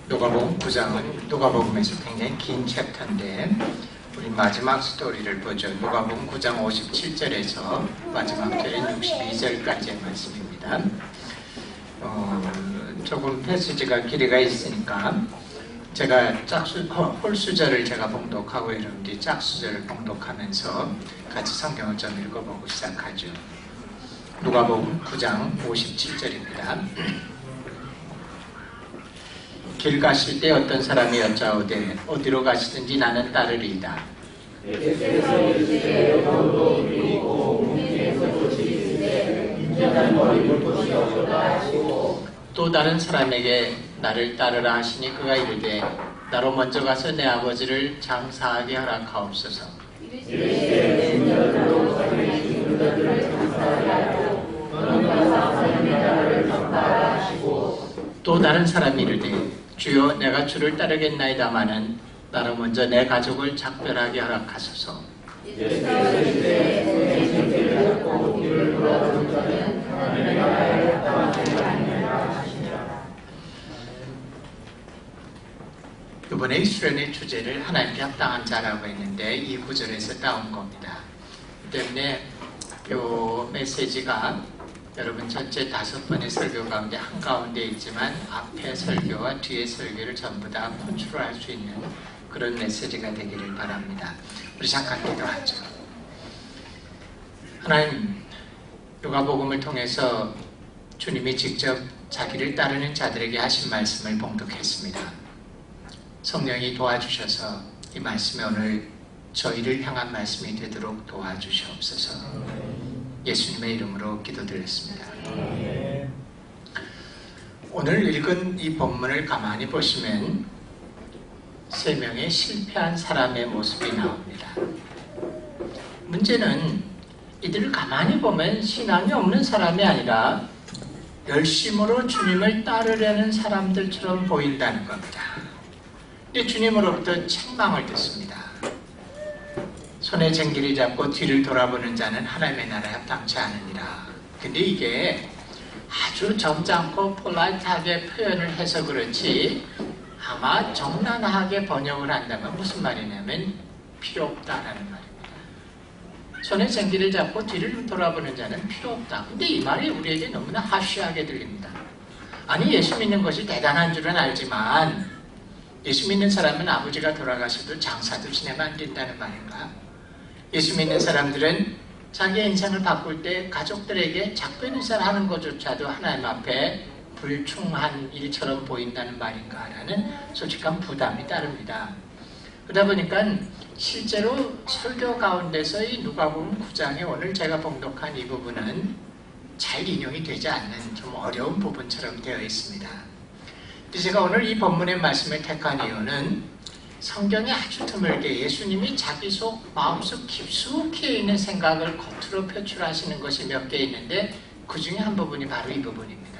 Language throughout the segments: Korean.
누가복음 9장은 누가복음에서 굉장히 긴 챕터인데 우리 마지막 스토리를 보죠. 누가복음 9장 57절에서 마지막 절인 62절까지의 말씀입니다. 조금 패시지가 길이가 있으니까 제가 홀수절을 제가 봉독하고 여러분들이 짝수절을 봉독하면서 같이 성경을 좀 읽어보고 시작하죠. 누가복음 9장 57절입니다. 길 가실 때 어떤 사람이 여짜오되 어디로 가시든지 나는 따르리이다. 또 다른 사람에게 나를 따르라 하시니 그가 이르되 나로 먼저 가서 내 아버지를 장사하게 허락하옵소서. 또 다른 사람이 이르되 주여 내가 주를 따르겠나이다마는 나로 먼저 내 가족을 작별하게 허락하소서. 이번에 수련의 주제를 하나님께 합당한 자라고 했는데 이 구절에서 따온 겁니다. 그 때문에 이 메시지가 여러분 전체 5번의 설교 가운데 한가운데 있지만 앞에 설교와 뒤에 설교를 전부 다 컨트롤할 수 있는 그런 메시지가 되기를 바랍니다. 우리 잠깐 기도하죠. 하나님, 누가복음을 통해서 주님이 직접 자기를 따르는 자들에게 하신 말씀을 봉독했습니다. 성령이 도와주셔서 이 말씀이 오늘 저희를 향한 말씀이 되도록 도와주시옵소서. 예수님의 이름으로 기도드렸습니다. 오늘 읽은 이 본문을 가만히 보시면 3명의 실패한 사람의 모습이 나옵니다. 문제는 이들을 가만히 보면 신앙이 없는 사람이 아니라 열심으로 주님을 따르려는 사람들처럼 보인다는 겁니다. 근데 주님으로부터 책망을 듣습니다. 손에 쟁기를 잡고 뒤를 돌아보는 자는 하나님의 나라에 합당치 않으니라. 근데 이게 아주 점잖고 폴라이트하게 표현을 해서 그렇지 아마 정난하게 번역을 한다면 무슨 말이냐면 필요 없다라는 말입니다. 손에 쟁기를 잡고 뒤를 돌아보는 자는 필요 없다. 근데 이 말이 우리에게 너무나 하쉬하게 들립니다. 아니 예수 믿는 것이 대단한 줄은 알지만 예수 믿는 사람은 아버지가 돌아가셔도 장사도 지내면 안 된다는 말인가? 예수 믿는 사람들은 자기의 인생을 바꿀 때 가족들에게 작별 인사를 하는 것조차도 하나님 앞에 불충한 일처럼 보인다는 말인가 라는 솔직한 부담이 따릅니다. 그러다 보니까 실제로 설교 가운데서 이 누가복음 9장에 오늘 제가 봉독한 이 부분은 잘 인용이 되지 않는 좀 어려운 부분처럼 되어 있습니다. 제가 오늘 이 본문의 말씀을 택한 이유는 성경에 아주 드물게 예수님이 자기 속 마음속 깊숙이 있는 생각을 겉으로 표출하시는 것이 몇 개 있는데 그 중에 한 부분이 바로 이 부분입니다.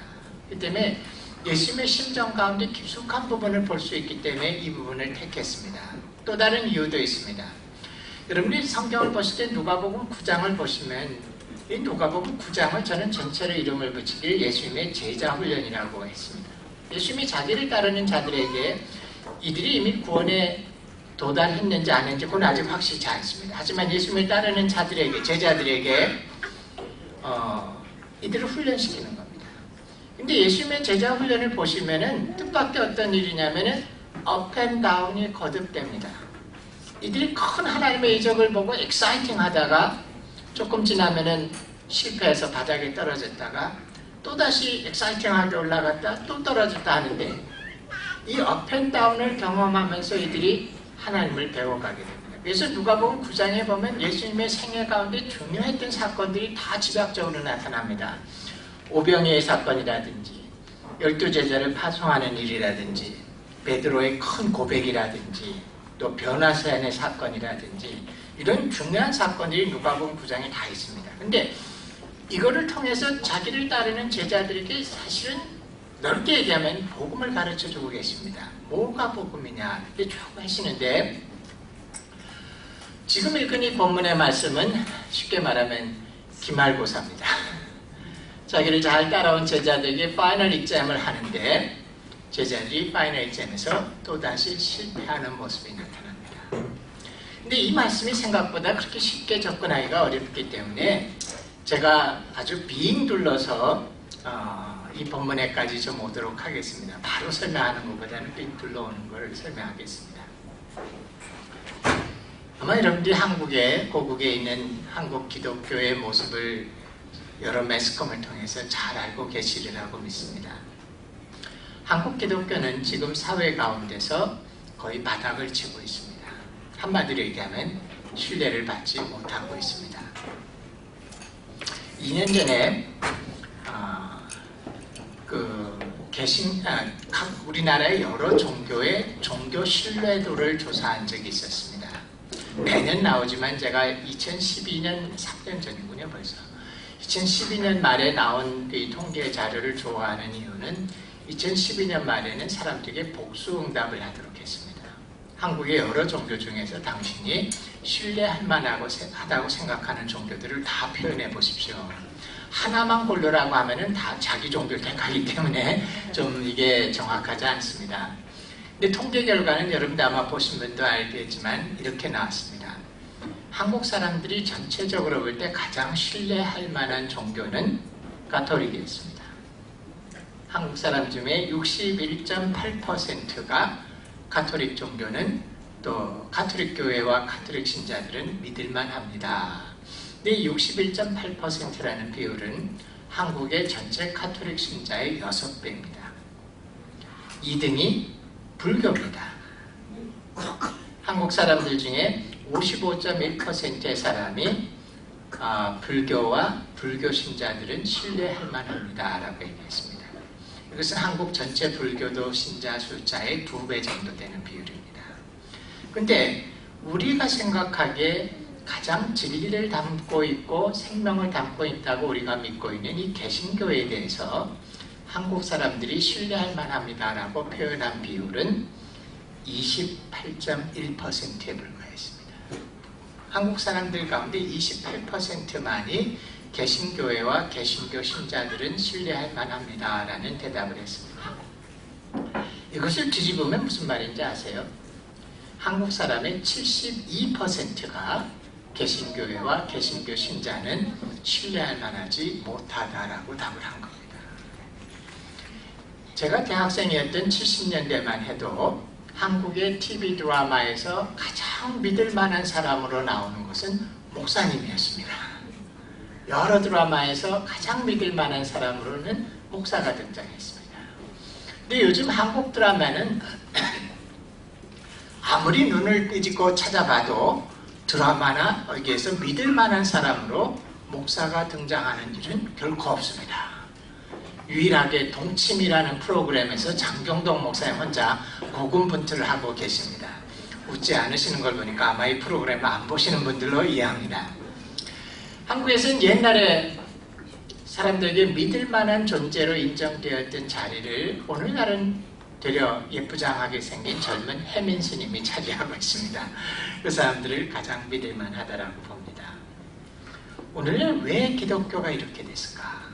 그 때문에 예수님의 심정 가운데 깊숙한 부분을 볼 수 있기 때문에 이 부분을 택했습니다. 또 다른 이유도 있습니다. 여러분이 성경을 보실 때 누가복음 9장을 보시면 이 누가복음 9장을 저는 전체로 이름을 붙이길 예수님의 제자 훈련이라고 했습니다. 예수님이 자기를 따르는 자들에게 이들이 이미 구원에 도달했는지 안 했는지 그건 아직 확실치 않습니다. 하지만 예수님을 따르는 자들에게, 제자들에게 이들을 훈련시키는 겁니다. 근데 예수님의 제자 훈련을 보시면은 뜻밖의 어떤 일이냐면은 업 앤 다운이 거듭됩니다. 이들이 큰 하나님의 이적을 보고 엑사이팅 하다가 조금 지나면은 실패해서 바닥에 떨어졌다가 또다시 엑사이팅하게 올라갔다 또 떨어졌다 하는데 이 업앤다운을 경험하면서 이들이 하나님을 배워가게 됩니다. 그래서 누가복음 9장에 보면 예수님의 생애 가운데 중요했던 사건들이 다 집약적으로 나타납니다. 오병이의 사건이라든지 12제자를 파송하는 일이라든지 베드로의 큰 고백이라든지 또 변화사연의 사건이라든지 이런 중요한 사건들이 누가복음 9장에 다 있습니다. 근데 이거를 통해서 자기를 따르는 제자들에게 사실은 넓게 얘기하면 복음을 가르쳐주고 계십니다. 뭐가 복음이냐 이렇게 쭉 하시는데 지금 읽은 이 본문의 말씀은 쉽게 말하면 기말고사입니다. 자기를 잘 따라온 제자들에게 파이널 익잼을 하는데 제자들이 파이널 exam에서 또다시 실패하는 모습이 나타납니다. 근데 이 말씀이 생각보다 그렇게 쉽게 접근하기가 어렵기 때문에 제가 아주 빙 둘러서 이 본문에까지 좀 오도록 하겠습니다. 바로 설명하는 것보다는 빙 둘러오는 걸 설명하겠습니다. 아마 여러분들이 한국에 고국에 있는 한국 기독교의 모습을 여러 매스컴을 통해서 잘 알고 계시리라고 믿습니다. 한국 기독교는 지금 사회 가운데서 거의 바닥을 치고 있습니다. 한마디로 얘기하면 신뢰를 받지 못하고 있습니다. 2년 전에 우리나라의 여러 종교의 종교 신뢰도를 조사한 적이 있었습니다. 매년 나오지만 제가 2012년 3년 전이군요 벌써. 2012년 말에 나온 이 통계 자료를 좋아하는 이유는 2012년 말에는 사람들에게 복수응답을 하도록 했습니다. 한국의 여러 종교 중에서 당신이 신뢰할 만하다고 생각하는 종교들을 다 표현해 보십시오. 하나만 고르라고 하면은 다 자기 종교를 택하기 때문에 좀 이게 정확하지 않습니다. 근데 통계 결과는 여러분들 아마 보신 분도 알겠지만 이렇게 나왔습니다. 한국 사람들이 전체적으로 볼 때 가장 신뢰할 만한 종교는 가톨릭이었습니다. 한국 사람 중에 61.8%가 가톨릭 종교는 또 가톨릭 교회와 가톨릭 신자들은 믿을만 합니다. 근데 61.8%라는 비율은 한국의 전체 가톨릭 신자의 6배입니다. 2등이 불교입니다. 한국 사람들 중에 55.1%의 사람이 불교와 불교 신자들은 신뢰할 만합니다 라고 얘기했습니다. 이것은 한국 전체 불교도 신자 숫자의 2배 정도 되는 비율입니다. 근데 우리가 생각하기에 가장 진리를 담고 있고 생명을 담고 있다고 우리가 믿고 있는 이 개신교에 대해서 한국 사람들이 신뢰할 만합니다 라고 표현한 비율은 28.1%에 불과했습니다. 한국 사람들 가운데 28%만이 개신교회와 개신교 신자들은 신뢰할 만합니다 라는 대답을 했습니다. 이것을 뒤집으면 무슨 말인지 아세요? 한국 사람의 72%가 개신교회와 개신교 신자는 신뢰할 만하지 못하다라고 답을 한 겁니다. 제가 대학생이었던 70년대만 해도 한국의 TV 드라마에서 가장 믿을 만한 사람으로 나오는 것은 목사님이었습니다. 여러 드라마에서 가장 믿을 만한 사람으로는 목사가 등장했습니다. 근데 요즘 한국 드라마는 아무리 눈을 끄집고 찾아봐도 드라마나 여기에서 믿을 만한 사람으로 목사가 등장하는 일은 결코 없습니다. 유일하게 동침이라는 프로그램에서 장경동 목사님 혼자 고군분투를 하고 계십니다. 웃지 않으시는 걸 보니까 아마 이 프로그램을 안 보시는 분들로 이해합니다. 한국에서는 옛날에 사람들에게 믿을 만한 존재로 인정되었던 자리를 오늘날은 되려 예쁘장하게 생긴 젊은 혜민 스님이 차지하고 있습니다. 그 사람들을 가장 믿을 만하다라고 봅니다. 오늘날 왜 기독교가 이렇게 됐을까?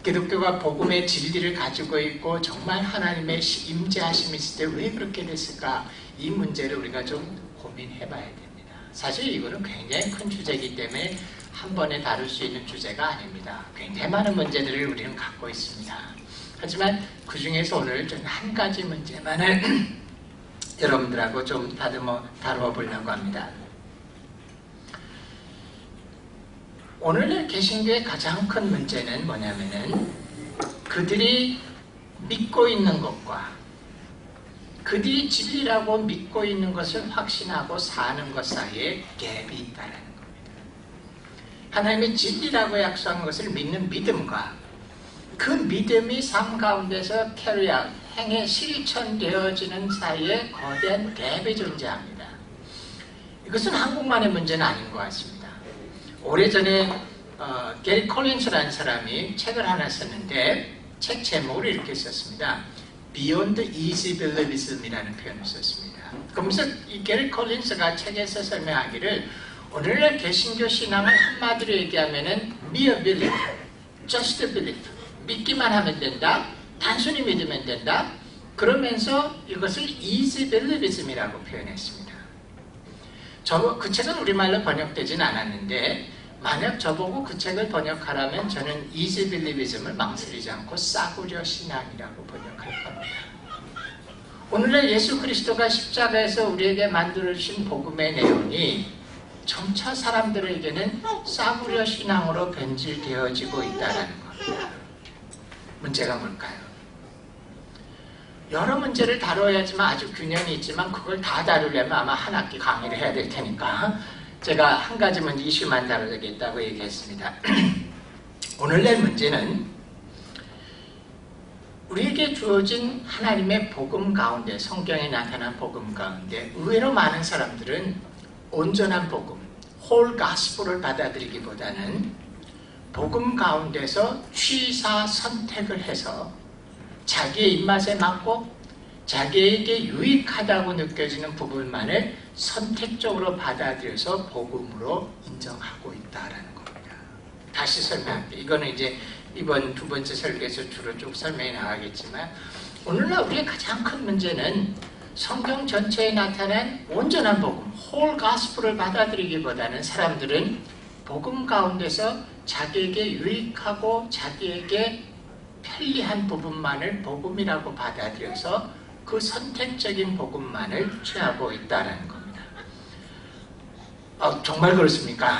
기독교가 복음의 진리를 가지고 있고 정말 하나님의 임재하심이 있을 때 왜 그렇게 됐을까? 이 문제를 우리가 좀 고민해 봐야 됩니다. 사실 이거는 굉장히 큰 주제이기 때문에 한 번에 다룰 수 있는 주제가 아닙니다. 굉장히 많은 문제들을 우리는 갖고 있습니다. 하지만 그 중에서 오늘 좀 한 가지 문제만을 여러분들하고 좀 다루어 보려고 합니다. 오늘날 개신교의 가장 큰 문제는 뭐냐면은 그들이 믿고 있는 것과 그들이 진리라고 믿고 있는 것을 확신하고 사는 것 사이에 갭이 있다는 겁니다. 하나님의 진리라고 약속한 것을 믿는 믿음과 그 믿음이 삶 가운데서 캐리아웃, 행에 실천되어지는 사이에 거대한 갭이 존재합니다. 이것은 한국만의 문제는 아닌 것 같습니다. 오래전에 게리 콜린스라는 사람이 책을 하나 썼는데 책 제목을 이렇게 썼습니다. Beyond Easy Believism이라는 표현을 썼습니다. 그러면서 이 게리 콜린스가 책에서 설명하기를 오늘날 개신교 신앙을 한마디로 얘기하면은 mere belief, just belief, 믿기만 하면 된다, 단순히 믿으면 된다, 그러면서 이것을 easy believism이라고 표현했습니다. 그 책은 우리말로 번역되진 않았는데 만약 저보고 그 책을 번역하라면 저는 easy believism을 망설이지 않고 싸구려 신앙이라고 번역할 겁니다. 오늘날 예수 그리스도가 십자가에서 우리에게 만들어주신 복음의 내용이 점차 사람들에게는 싸구려 신앙으로 변질되어지고 있다는 겁니다. 문제가 뭘까요? 여러 문제를 다뤄야지만 아주 균형이 있지만 그걸 다 다루려면 아마 한 학기 강의를 해야 될 테니까 제가 한 가지 문제 이슈만 다루겠다고 얘기했습니다. 오늘날 문제는 우리에게 주어진 하나님의 복음 가운데, 성경에 나타난 복음 가운데 의외로 많은 사람들은 온전한 복음, 홀 가스펠을 받아들이기보다는 복음 가운데서 취사 선택을 해서 자기의 입맛에 맞고 자기에게 유익하다고 느껴지는 부분만을 선택적으로 받아들여서 복음으로 인정하고 있다는 겁니다. 다시 설명할게요. 이거는 이제 이번 두 번째 설교에서 주로 쭉 설명이 나가겠지만 오늘날 우리의 가장 큰 문제는 성경 전체에 나타난 온전한 복음, 홀 가스펠을 받아들이기보다는 사람들은 복음 가운데서 자기에게 유익하고 자기에게 편리한 부분만을 복음이라고 받아들여서 그 선택적인 복음만을 취하고 있다는 겁니다. 정말 그렇습니까?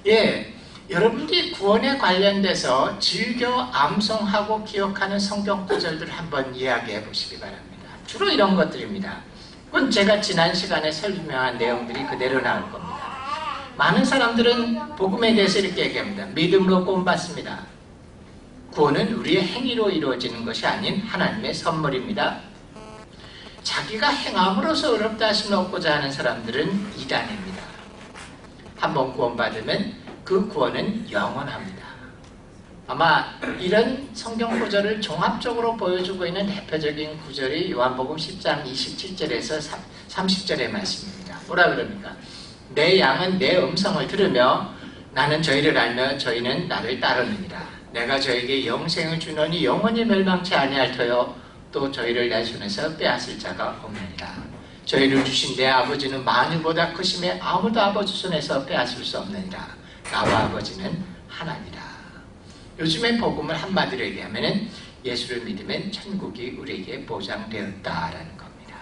예, 여러분들이 구원에 관련돼서 즐겨 암송하고 기억하는 성경 구절들을 한번 이야기해 보시기 바랍니다. 주로 이런 것들입니다. 그건 제가 지난 시간에 설명한 내용들이 그대로 나올 겁니다. 많은 사람들은 복음에 대해서 이렇게 얘기합니다. 믿음으로 구원받습니다. 구원은 우리의 행위로 이루어지는 것이 아닌 하나님의 선물입니다. 자기가 행함으로써 어렵다 하심을 얻고자 하는 사람들은 이단입니다. 한번 구원받으면 그 구원은 영원합니다. 아마 이런 성경 구절을 종합적으로 보여주고 있는 대표적인 구절이 요한복음 10장 27절에서 30절의 말씀입니다. 뭐라 그럽니까? 내 양은 내 음성을 들으며 나는 저희를 알며 저희는 나를 따르느니라. 내가 저에게 영생을 주노니 영원히 멸망치 아니할 터요 또 저희를 내 손에서 빼앗을 자가 없느니라. 저희를 주신 내 아버지는 만유보다 크심에 아무도 아버지 손에서 빼앗을 수 없느니라. 나와 아버지는 하나니라. 요즘의 복음을 한마디로 얘기하면 예수를 믿으면 천국이 우리에게 보장되었다라는 겁니다.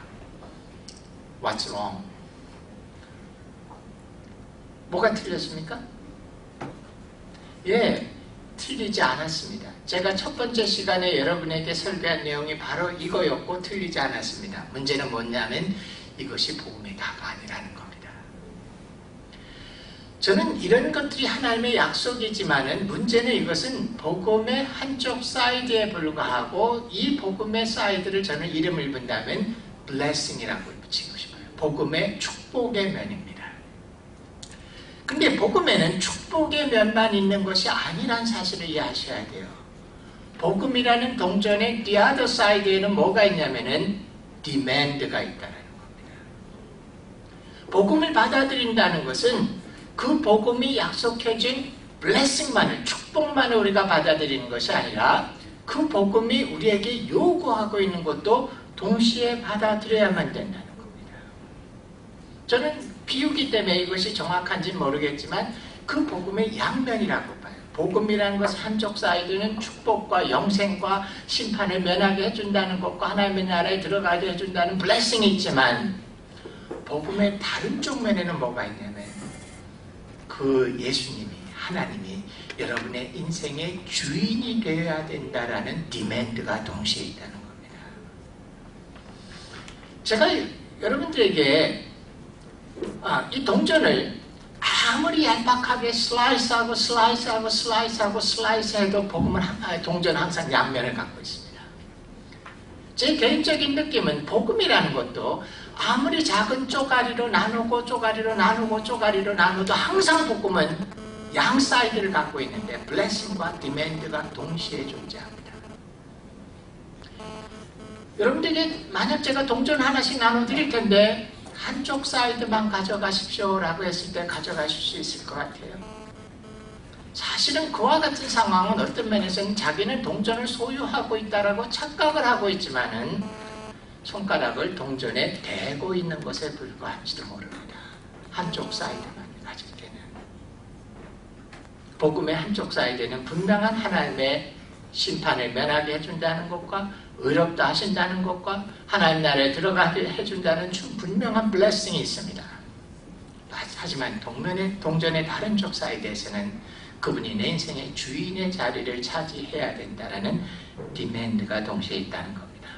What's wrong? 뭐가 틀렸습니까? 예, 틀리지 않았습니다. 제가 첫 번째 시간에 여러분에게 설교한 내용이 바로 이거였고 틀리지 않았습니다. 문제는 뭐냐면 이것이 복음의 다가 아니라는 겁니다. 저는 이런 것들이 하나님의 약속이지만은 문제는 이것은 복음의 한쪽 사이드에 불과하고 이 복음의 사이드를 저는 이름을 본다면 blessing이라고 붙이고 싶어요. 복음의 축복의 면입니다. 근데 복음에는 축복의 면만 있는 것이 아니란 사실을 이해하셔야 돼요. 복음이라는 동전의 the other side에는 뭐가 있냐면은 demand가 있다는 겁니다. 복음을 받아들인다는 것은 그 복음이 약속해진 blessing만을, 축복만을 우리가 받아들이는 것이 아니라 그 복음이 우리에게 요구하고 있는 것도 동시에 받아들여야만 된다는 겁니다. 저는 비유기 때문에 이것이 정확한지는 모르겠지만 그 복음의 양면이라고 봐요. 복음이라는 것은 한쪽 사이드는 축복과 영생과 심판을 면하게 해준다는 것과 하나님의 나라에 들어가게 해준다는 블레싱이 있지만 복음의 다른 쪽면에는 뭐가 있냐면 그 예수님이, 하나님이 여러분의 인생의 주인이 되어야 된다라는 디맨드가 동시에 있다는 겁니다. 제가 여러분들에게 이 동전을 아무리 얄팍하게 슬라이스하고 슬라이스해도 복음은 동전은 항상 양면을 갖고 있습니다. 제 개인적인 느낌은 복음이라는 것도 아무리 작은 쪼가리로 나누고 나눠도 항상 복음은 양 사이드를 갖고 있는데 블레싱과 디맨드가 동시에 존재합니다. 여러분들에게 만약 제가 동전 하나씩 나눠드릴 텐데 한쪽 사이드만 가져가십시오 라고 했을 때 가져가실 수 있을 것 같아요. 사실은 그와 같은 상황은 어떤 면에서는 자기는 동전을 소유하고 있다라고 착각을 하고 있지만은 손가락을 동전에 대고 있는 것에 불과할지도 모릅니다. 한쪽 사이드만 가질 때는. 복음의 한쪽 사이드는 분명한 하나님의 심판을 면하게 해준다는 것과 의롭다 하신다는 것과 하나님 나라에 들어가게 해준다는 분명한 블레싱이 있습니다. 하지만 동전의 다른 쪽 사이드에서는 그분이 내 인생의 주인의 자리를 차지해야 된다는 디맨드가 동시에 있다는 겁니다.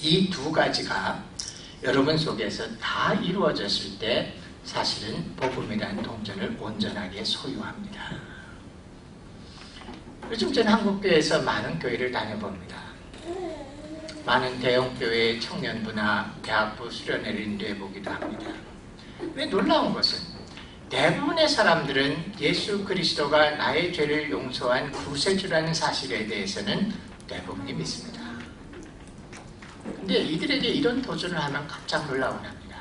이 두 가지가 여러분 속에서 다 이루어졌을 때 사실은 복음이라는 동전을 온전하게 소유합니다. 요즘 저는 한국교회에서 많은 교회를 다녀봅니다. 많은 대형교회의 청년부나 대학부 수련회를 인도해보기도 합니다. 왜 놀라운 것은 대부분의 사람들은 예수 그리스도가 나의 죄를 용서한 구세주라는 사실에 대해서는 대부분이 믿습니다. 근데 이들에게 이런 도전을 하면 깜짝 놀라곤 합니다.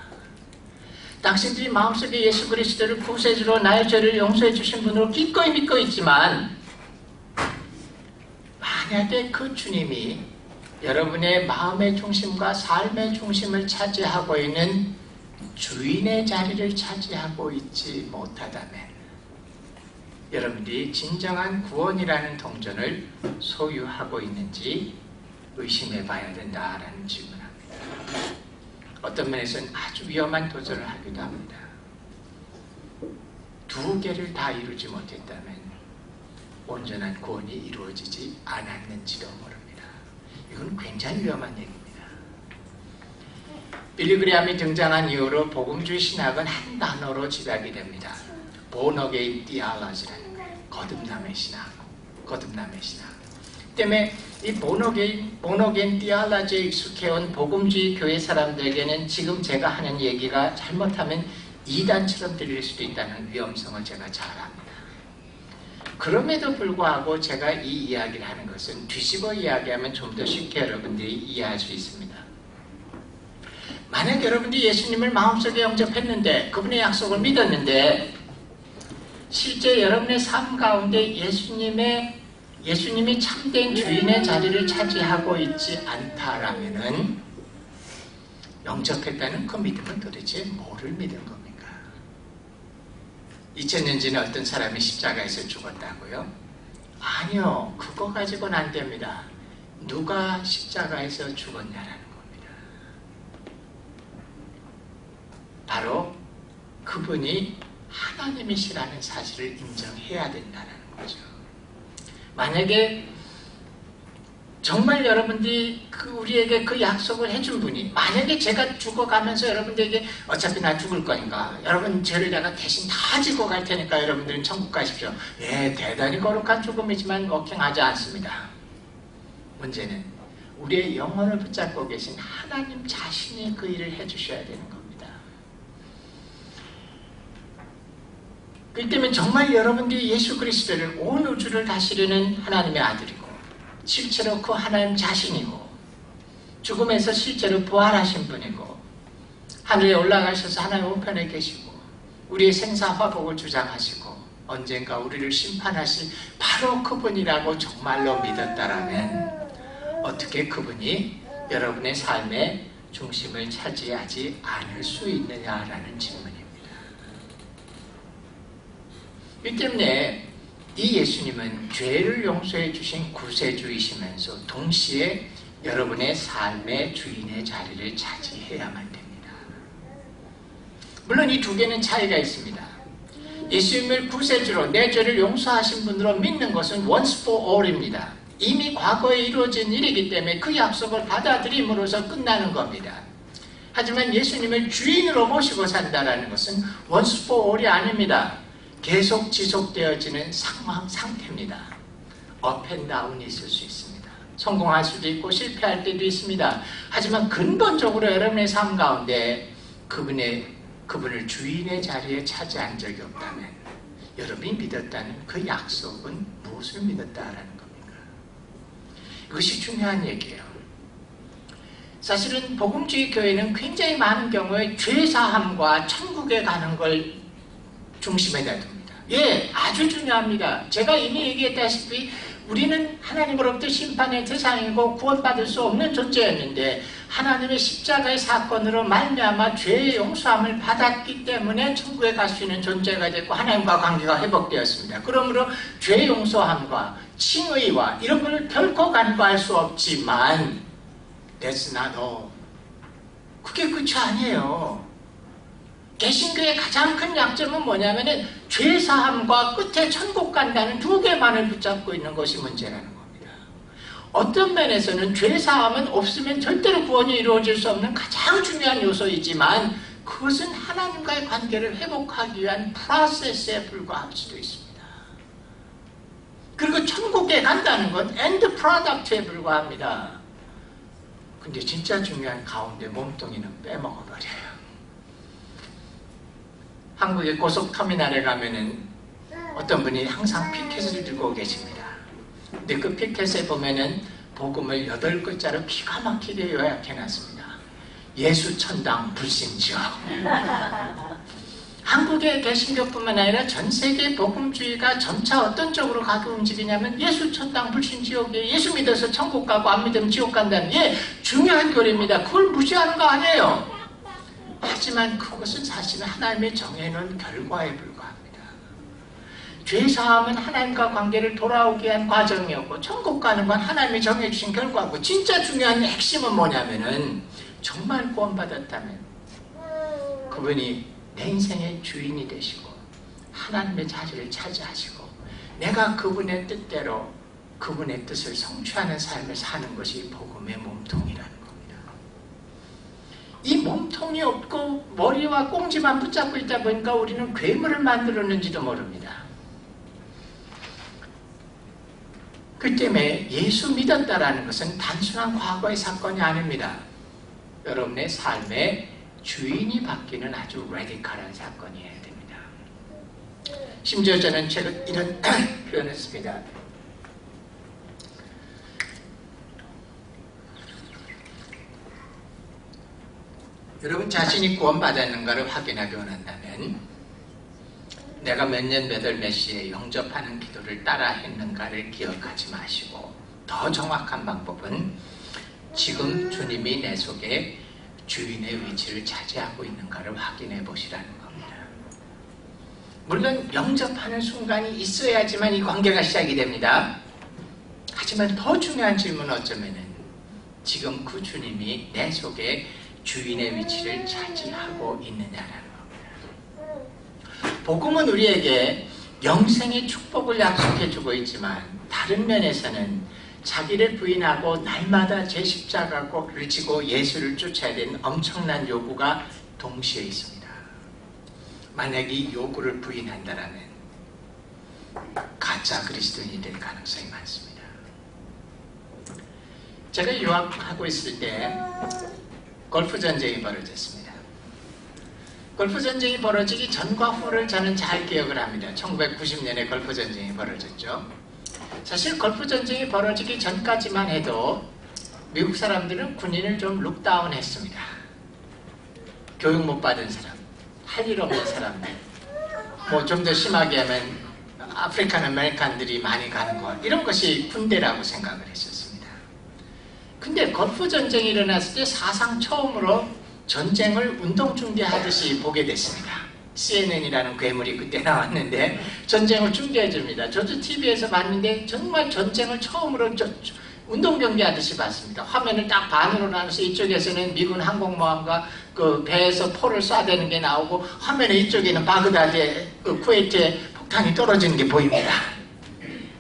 당신들이 마음속에 예수 그리스도를 구세주로 나의 죄를 용서해 주신 분으로 기꺼이 믿고 있지만 만약에 그 주님이 여러분의 마음의 중심과 삶의 중심을 차지하고 있는 주인의 자리를 차지하고 있지 못하다면 여러분들이 진정한 구원이라는 동전을 소유하고 있는지 의심해 봐야 된다라는 질문합니다. 어떤 면에서는 아주 위험한 도전을 하기도 합니다. 두 개를 다 이루지 못했다면 온전한 구원이 이루어지지 않았는지도 모릅니다. 이건 굉장히 위험한 얘기입니다. 빌리그레함이 등장한 이후로 복음주의 신학은 한 단어로 집약이 됩니다. 본어게인 디알라지라는 거예요. 거듭남의 신학. 때문에 이 본어게인 디알라지에 익숙해온 복음주의 교회 사람들에게는 지금 제가 하는 얘기가 잘못하면 이단처럼 들릴 수도 있다는 위험성을 제가 잘 압니다. 그럼에도 불구하고 제가 이 이야기를 하는 것은 뒤집어 이야기하면 좀 더 쉽게 여러분들이 이해할 수 있습니다. 만약 여러분들이 예수님을 마음속에 영접했는데 그분의 약속을 믿었는데 실제 여러분의 삶 가운데 예수님이 참된 주인의 자리를 차지하고 있지 않다라면은 영접했다는 그 믿음은 도대체 뭐를 믿은 겁니까? 2000년 전에 어떤 사람이 십자가에서 죽었다고요? 아니요, 그거 가지고는 안 됩니다. 누가 십자가에서 죽었냐라는 겁니다. 바로 그분이 하나님이시라는 사실을 인정해야 된다는 거죠. 만약에 정말 여러분들이 우리에게 그 약속을 해준 분이 만약에 제가 죽어가면서 여러분들에게 어차피 나 죽을 거니까 여러분 죄를 내가 대신 다 지고 갈 테니까 여러분들은 천국 가십시오. 예, 대단히 거룩한 죽음이지만 워킹하지 않습니다. 문제는 우리의 영혼을 붙잡고 계신 하나님 자신이 그 일을 해주셔야 되는 겁니다. 그렇기 때문에 정말 여러분들이 예수 그리스도를 온 우주를 다스리는 하나님의 아들이고 실제로 그 하나님 자신이고 죽음에서 실제로 부활하신 분이고 하늘에 올라가셔서 하나님 우편에 계시고 우리의 생사화복을 주장하시고 언젠가 우리를 심판하실 바로 그분이라고 정말로 믿었다라면 어떻게 그분이 여러분의 삶의 중심을 차지하지 않을 수 있느냐라는 질문입니다. 이 때문에 이 예수님은 죄를 용서해 주신 구세주이시면서 동시에 여러분의 삶의 주인의 자리를 차지해야만 됩니다. 물론 이 두 개는 차이가 있습니다. 예수님을 구세주로 내 죄를 용서하신 분으로 믿는 것은 once for all입니다. 이미 과거에 이루어진 일이기 때문에 그 약속을 받아들임으로써 끝나는 겁니다. 하지만 예수님을 주인으로 모시고 산다는 것은 once for all이 아닙니다. 계속 지속되어지는 상태입니다. 업 앤 다운이 있을 수 있습니다. 성공할 수도 있고 실패할 때도 있습니다. 하지만 근본적으로 여러분의 삶 가운데 그분을 주인의 자리에 차지한 적이 없다면 여러분이 믿었다는 그 약속은 무엇을 믿었다라는 겁니까? 이것이 중요한 얘기예요. 사실은 복음주의 교회는 굉장히 많은 경우에 죄사함과 천국에 가는 걸 중심에다 둡니다. 예, 아주 중요합니다. 제가 이미 얘기했다시피 우리는 하나님으로부터 심판의 대상이고 구원받을 수 없는 존재였는데 하나님의 십자가의 사건으로 말미암아 죄의 용서함을 받았기 때문에 천국에 갈 수 있는 존재가 됐고 하나님과 관계가 회복되었습니다. 그러므로 죄의 용서함과 칭의와 이런 걸 결코 간과할 수 없지만 That's not all. 그게 끝이 아니에요. 개신교의 가장 큰 약점은 뭐냐면은 죄사함과 끝에 천국 간다는 두 개만을 붙잡고 있는 것이 문제라는 겁니다. 어떤 면에서는 죄사함은 없으면 절대로 구원이 이루어질 수 없는 가장 중요한 요소이지만 그것은 하나님과의 관계를 회복하기 위한 프로세스에 불과할 수도 있습니다. 그리고 천국에 간다는 건 엔드 프로덕트에 불과합니다. 근데 진짜 중요한 가운데 몸뚱이는 빼먹어버려요. 한국의 고속터미널에 가면은 어떤 분이 항상 피켓을 들고 계십니다. 근데 그 피켓에 보면은 복음을 8글자로 기가 막히게 요약해놨습니다. 예수천당 불신지옥. 한국의 개신교뿐만 아니라 전 세계 복음주의가 점차 어떤 쪽으로 가게 움직이냐면 예수천당 불신지옥이에요. 예수 믿어서 천국 가고 안 믿으면 지옥 간다는 예, 중요한 교리입니다. 그걸 무시하는 거 아니에요. 하지만 그것은 사실은 하나님의 정해놓은 결과에 불과합니다. 죄사함은 하나님과 관계를 돌아오게 한 과정이었고 천국 가는 건 하나님이 정해주신 결과고 진짜 중요한 핵심은 뭐냐면은 정말 구원받았다면 그분이 내 인생의 주인이 되시고 하나님의 자리를 차지하시고 내가 그분의 뜻대로 그분의 뜻을 성취하는 삶을 사는 것이 복음의 몸통이라는 겁니다. 이 몸통이 없고 머리와 꽁지만 붙잡고 있다 보니까 우리는 괴물을 만들었는지도 모릅니다. 그 때문에 예수 믿었다라는 것은 단순한 과거의 사건이 아닙니다. 여러분의 삶의 주인이 바뀌는 아주 레디컬한 사건이어야 됩니다. 심지어 저는 최근 이런 표현을 했습니다. 여러분 자신이 구원받았는가를 확인하기 원한다면 내가 몇 년 몇 월 몇 시에 영접하는 기도를 따라 했는가를 기억하지 마시고 더 정확한 방법은 지금 주님이 내 속에 주인의 위치를 차지하고 있는가를 확인해 보시라는 겁니다. 물론 영접하는 순간이 있어야지만 이 관계가 시작이 됩니다. 하지만 더 중요한 질문은 어쩌면은 지금 그 주님이 내 속에 주인의 위치를 차지하고 있느냐라는 겁니다. 복음은 우리에게 영생의 축복을 약속해주고 있지만 다른 면에서는 자기를 부인하고 날마다 제 십자가를 지고 예수를 쫓아야 되는 엄청난 요구가 동시에 있습니다. 만약 이 요구를 부인한다면 가짜 그리스도인이 될 가능성이 많습니다. 제가 유학하고 있을 때 걸프 전쟁이 벌어졌습니다. 걸프 전쟁이 벌어지기 전과 후를 저는 잘 기억을 합니다. 1990년에 걸프 전쟁이 벌어졌죠. 사실 걸프 전쟁이 벌어지기 전까지만 해도 미국 사람들은 군인을 좀 룩다운 했습니다. 교육 못 받은 사람, 할 일 없는 사람들, 뭐 좀 더 심하게 하면 아프리칸 아메리칸들이 많이 가는 것, 이런 것이 군대라고 생각을 했었습니다. 근데 걸프 전쟁이 일어났을 때 사상 처음으로 전쟁을 운동 중계하듯이 보게 됐습니다. CNN이라는 괴물이 그때 나왔는데 전쟁을 중계해 줍니다. 저도 TV에서 봤는데 정말 전쟁을 처음으로 운동 경기하듯이 봤습니다. 화면을 딱 반으로 나눠서 이쪽에서는 미군 항공모함과 그 배에서 포를 쏴대는 게 나오고 화면에 이쪽에는 바그다드에 그 쿠웨이트에 폭탄이 떨어지는 게 보입니다.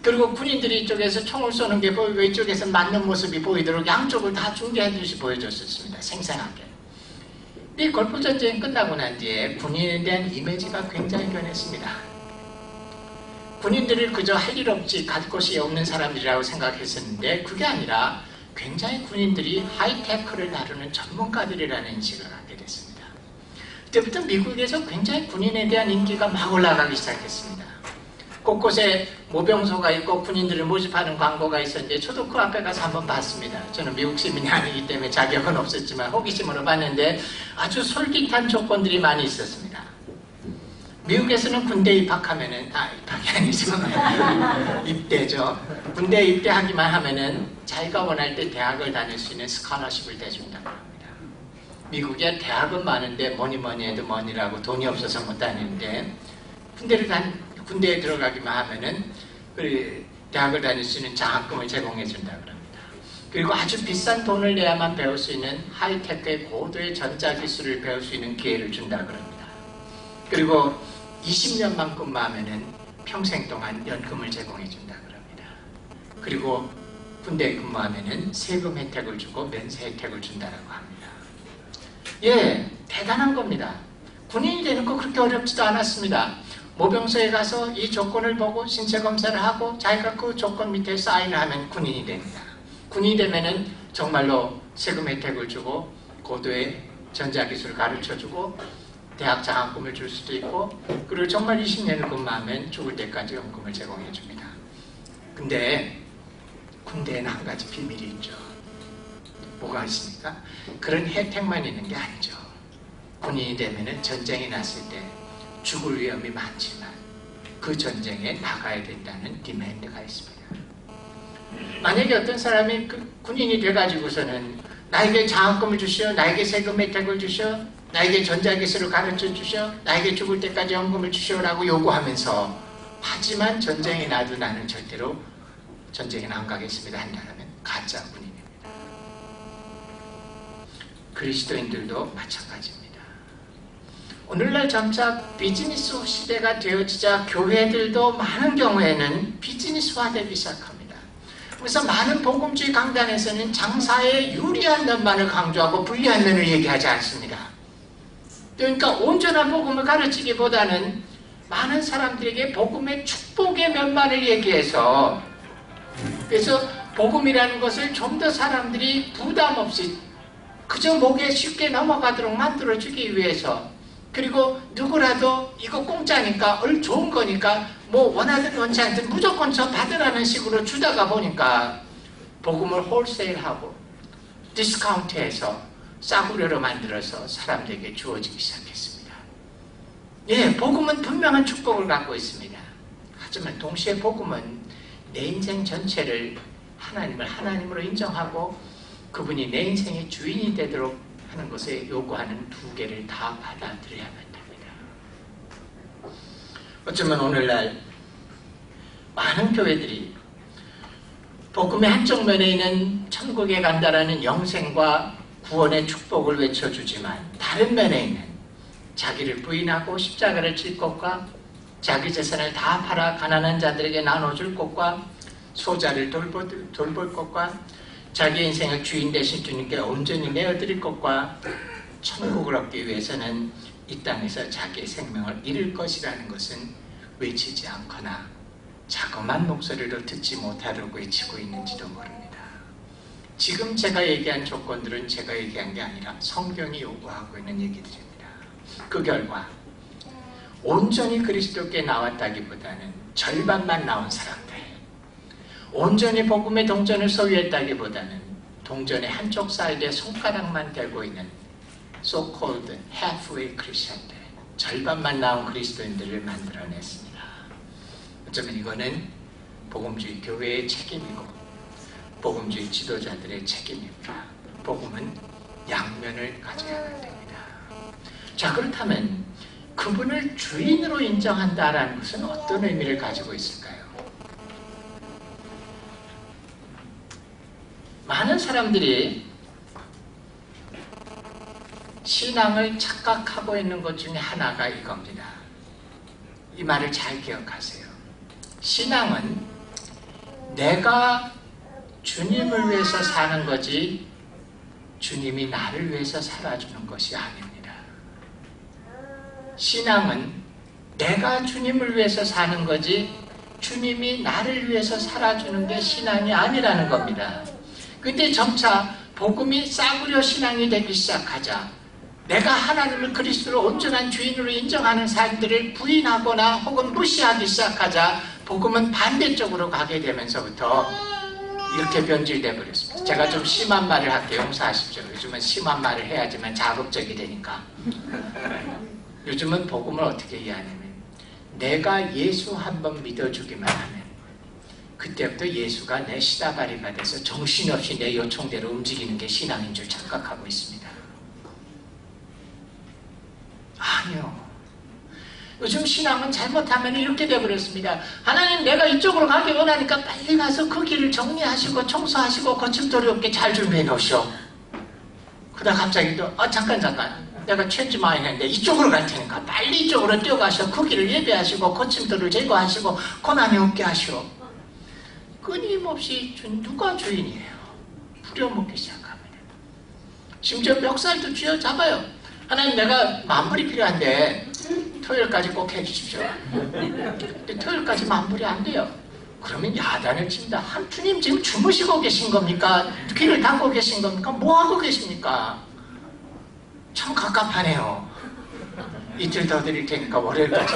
그리고 군인들이 이쪽에서 총을 쏘는 게 보이고 이쪽에서 맞는 모습이 보이도록 양쪽을 다 중계하듯이 보여줬었습니다. 생생하게. 이 걸프 전쟁이 끝나고 난 뒤에 군인에 대한 이미지가 굉장히 변했습니다. 군인들을 그저 할 일 없지 갈 곳이 없는 사람들이라고 생각했었는데 그게 아니라 굉장히 군인들이 하이테크를 다루는 전문가들이라는 인식을 갖게 됐습니다. 그때부터 미국에서 굉장히 군인에 대한 인기가 막 올라가기 시작했습니다. 곳곳에 모병소가 있고 군인들을 모집하는 광고가 있었는데 저도 그 앞에 가서 한번 봤습니다. 저는 미국 시민이 아니기 때문에 자격은 없었지만 호기심으로 봤는데 아주 솔깃한 조건들이 많이 있었습니다. 미국에서는 군대 입학하면은, 입학이 아니죠. 입대죠. 군대에 입대하기만 하면은 자기가 원할 때 대학을 다닐 수 있는 스칼러십을 대준다고 합니다. 미국에 대학은 많은데 뭐니 해도 뭐니라고 돈이 없어서 못 다니는데 군대에 들어가기만 하면은 대학을 다닐 수 있는 장학금을 제공해 준다고 합니다. 그리고 아주 비싼 돈을 내야만 배울 수 있는 하이테크의 고도의 전자기술을 배울 수 있는 기회를 준다고 합니다. 그리고 20년만 근무하면은 평생 동안 연금을 제공해 준다고 합니다. 그리고 군대에 근무하면은 세금 혜택을 주고 면세 혜택을 준다고 합니다. 예, 대단한 겁니다. 군인이 되는 거 그렇게 어렵지도 않았습니다. 모병소에 가서 이 조건을 보고 신체 검사를 하고 자기가 그 조건 밑에 사인을 하면 군인이 됩니다. 군인이 되면은 정말로 세금 혜택을 주고 고도의 전자기술을 가르쳐주고 대학 장학금을 줄 수도 있고, 그리고 정말 20년을 근무하면 죽을 때까지 연금을 제공해 줍니다. 근데 군대에는 한 가지 비밀이 있죠. 뭐가 있습니까? 그런 혜택만 있는 게 아니죠. 군인이 되면은 전쟁이 났을 때 죽을 위험이 많지만 그 전쟁에 나가야 된다는 디맨드가 있습니다. 만약에 어떤 사람이 군인이 돼가지고서는 나에게 장학금을 주시오, 나에게 세금 혜택을 주시오, 나에게 전자기술을 가르쳐 주시오, 나에게 죽을 때까지 연금을 주시오라고 요구하면서, 하지만 전쟁이 나도 나는 절대로 전쟁에는 안 가겠습니다 한다면 가짜 군인입니다. 그리스도인들도 마찬가지입니다. 오늘날 점차 비즈니스 시대가 되어지자 교회들도 많은 경우에는 비즈니스화되기 시작합니다. 그래서 많은 복음주의 강단에서는 장사에 유리한 면만을 강조하고 불리한 면을 얘기하지 않습니다. 그러니까 온전한 복음을 가르치기보다는 많은 사람들에게 복음의 축복의 면만을 얘기해서, 그래서 복음이라는 것을 좀 더 사람들이 부담 없이 그저 목에 쉽게 넘어가도록 만들어주기 위해서, 그리고 누구라도 이거 공짜니까 좋은 거니까 뭐 원하든 원치 않든 무조건 저 받으라는 식으로 주다가 보니까 복음을 홀세일하고 디스카운트해서 싸구려로 만들어서 사람들에게 주어지기 시작했습니다. 예, 복음은 분명한 축복을 갖고 있습니다. 하지만 동시에 복음은 내 인생 전체를 하나님을 하나님으로 인정하고 그분이 내 인생의 주인이 되도록 하는 것에 요구하는 두 개를 다 받아들여야 한답니다. 어쩌면 오늘날 많은 교회들이 복음의 한쪽 면에 있는 천국에 간다라는 영생과 구원의 축복을 외쳐주지만, 다른 면에 있는 자기를 부인하고 십자가를 질 것과 자기 재산을 다 팔아 가난한 자들에게 나눠줄 것과 소자를 돌볼 것과 자기 인생의 주인 되신 주님께 온전히 내어드릴 것과 천국을 얻기 위해서는 이 땅에서 자기의 생명을 잃을 것이라는 것은 외치지 않거나 자그마한 목소리로 듣지 못하려고 외치고 있는지도 모릅니다. 지금 제가 얘기한 조건들은 제가 얘기한 게 아니라 성경이 요구하고 있는 얘기들입니다. 그 결과 온전히 그리스도께 나왔다기보다는 절반만 나온 사람들, 온전히 복음의 동전을 소유했다기보다는 동전의 한쪽 사이드에 손가락만 대고 있는 so-called halfway Christian들, 절반만 나온 그리스도인들을 만들어냈습니다. 어쩌면 이거는 복음주의 교회의 책임이고 복음주의 지도자들의 책임입니다. 복음은 양면을 가져야만 됩니다. 자, 그렇다면 그분을 주인으로 인정한다라는 것은 어떤 의미를 가지고 있을까요? 많은 사람들이 신앙을 착각하고 있는 것 중에 하나가 이겁니다. 이 말을 잘 기억하세요. 신앙은 내가 주님을 위해서 사는 거지 주님이 나를 위해서 살아주는 것이 아닙니다. 신앙은 내가 주님을 위해서 사는 거지 주님이 나를 위해서 살아주는 게 신앙이 아니라는 겁니다. 근데 점차 복음이 싸구려 신앙이 되기 시작하자, 내가 하나님을 그리스도로 온전한 주인으로 인정하는 사람들을 부인하거나 혹은 무시하기 시작하자 복음은 반대쪽으로 가게 되면서부터 이렇게 변질돼 버렸습니다. 제가 좀 심한 말을 할게요. 용서하십시오. 요즘은 심한 말을 해야지만 자극적이 되니까. 요즘은 복음을 어떻게 이해하냐면 내가 예수 한번 믿어주기만 하면 그때부터 예수가 내 시다바리가 돼서 정신없이 내 요청대로 움직이는 게 신앙인 줄 착각하고 있습니다. 아니요. 요즘 신앙은 잘못하면 이렇게 되어버렸습니다. 하나님, 내가 이쪽으로 가기 원하니까 빨리 가서 그 길을 정리하시고 청소하시고 거침돌이 없게 잘 준비해 놓으시오. 그러다 갑자기 또 잠깐 내가 체인지 많이 했는데 이쪽으로 갈 테니까 빨리 이쪽으로 뛰어가셔. 그 길을 예배하시고 거침돌을 제거하시고 고난이 없게 하시오. 끊임없이 누가 주인이에요? 부려먹기 시작합니다. 심지어 멱살도 쥐어잡아요. 하나님, 내가 만불이 필요한데 토요일까지 꼭 해주십시오. 근데 토요일까지 만불이 안 돼요. 그러면 야단을 칩니다. 주님 지금 주무시고 계신 겁니까? 귀를 닫고 계신 겁니까? 뭐 하고 계십니까? 참 갑갑하네요. 이틀 더 드릴 테니까 월요일까지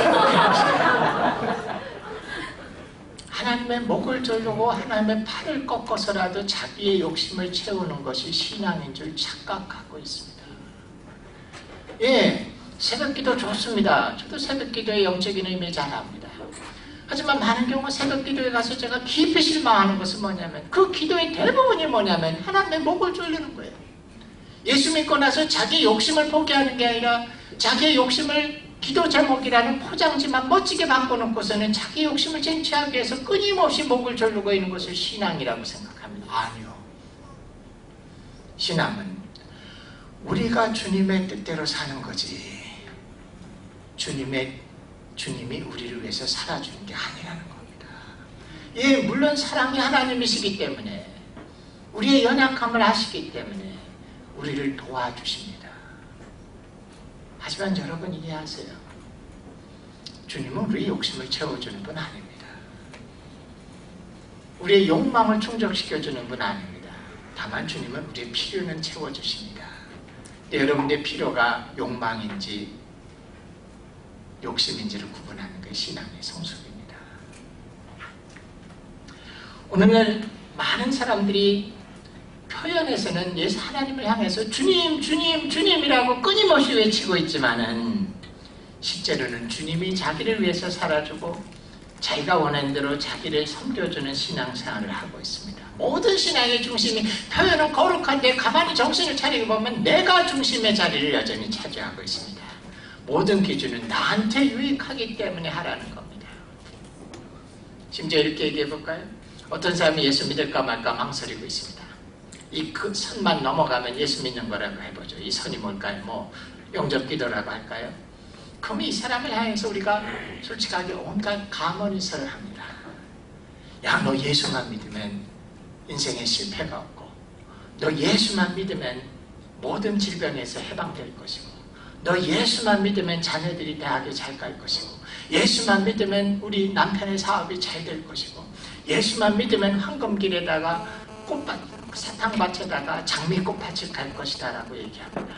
하나님의 목을 조르고 하나님의 팔을 꺾어서라도 자기의 욕심을 채우는 것이 신앙인 줄 착각하고 있습니다. 예, 새벽기도 좋습니다. 저도 새벽기도의 영적인 의미 잘 압니다. 하지만 많은 경우 새벽기도에 가서 제가 깊이 실망하는 것은 뭐냐면 그 기도의 대부분이 뭐냐면 하나님의 목을 조르는 거예요. 예수 믿고 나서 자기 욕심을 포기하는 게 아니라 자기의 욕심을 기도 제목이라는 포장지만 멋지게 바꿔놓고서는 자기 욕심을 쟁취하기 위해서 끊임없이 목을 조르고 있는 것을 신앙이라고 생각합니다. 아니요. 신앙은 우리가 주님의 뜻대로 사는 거지 주님이 우리를 위해서 살아주는 게 아니라는 겁니다. 예, 물론 사랑이 하나님이시기 때문에 우리의 연약함을 아시기 때문에 우리를 도와주십니다. 하지만 여러분 이해하세요. 주님은 우리의 욕심을 채워주는 분 아닙니다. 우리의 욕망을 충족시켜주는 분 아닙니다. 다만 주님은 우리의 필요는 채워주십니다. 여러분의 필요가 욕망인지 욕심인지를 구분하는 게 신앙의 성숙입니다. 오늘날 많은 사람들이 표현에서는 예수 하나님을 향해서 주님, 주님, 주님이라고 끊임없이 외치고 있지만은 실제로는 주님이 자기를 위해서 살아주고 자기가 원하는 대로 자기를 섬겨주는 신앙생활을 하고 있습니다. 모든 신앙의 중심이 표현은 거룩한데 가만히 정신을 차리고 보면 내가 중심의 자리를 여전히 차지하고 있습니다. 모든 기준은 나한테 유익하기 때문에 하라는 겁니다. 심지어 이렇게 얘기해 볼까요? 어떤 사람이 예수 믿을까 말까 망설이고 있습니다. 이 그 선만 넘어가면 예수 믿는 거라고 해보죠. 이 선이 뭘까요? 뭐 영접기도라고 할까요? 그럼 이 사람을 향해서 우리가 솔직하게 온갖 감언이설을 합니다. 야, 너 예수만 믿으면 인생에 실패가 없고, 너 예수만 믿으면 모든 질병에서 해방될 것이고, 너 예수만 믿으면 자녀들이 대학에 잘 갈 것이고, 예수만 믿으면 우리 남편의 사업이 잘 될 것이고, 예수만 믿으면 황금길에다가 사탕밭에다가 장미꽃밭을 갈 것이다 라고 얘기합니다.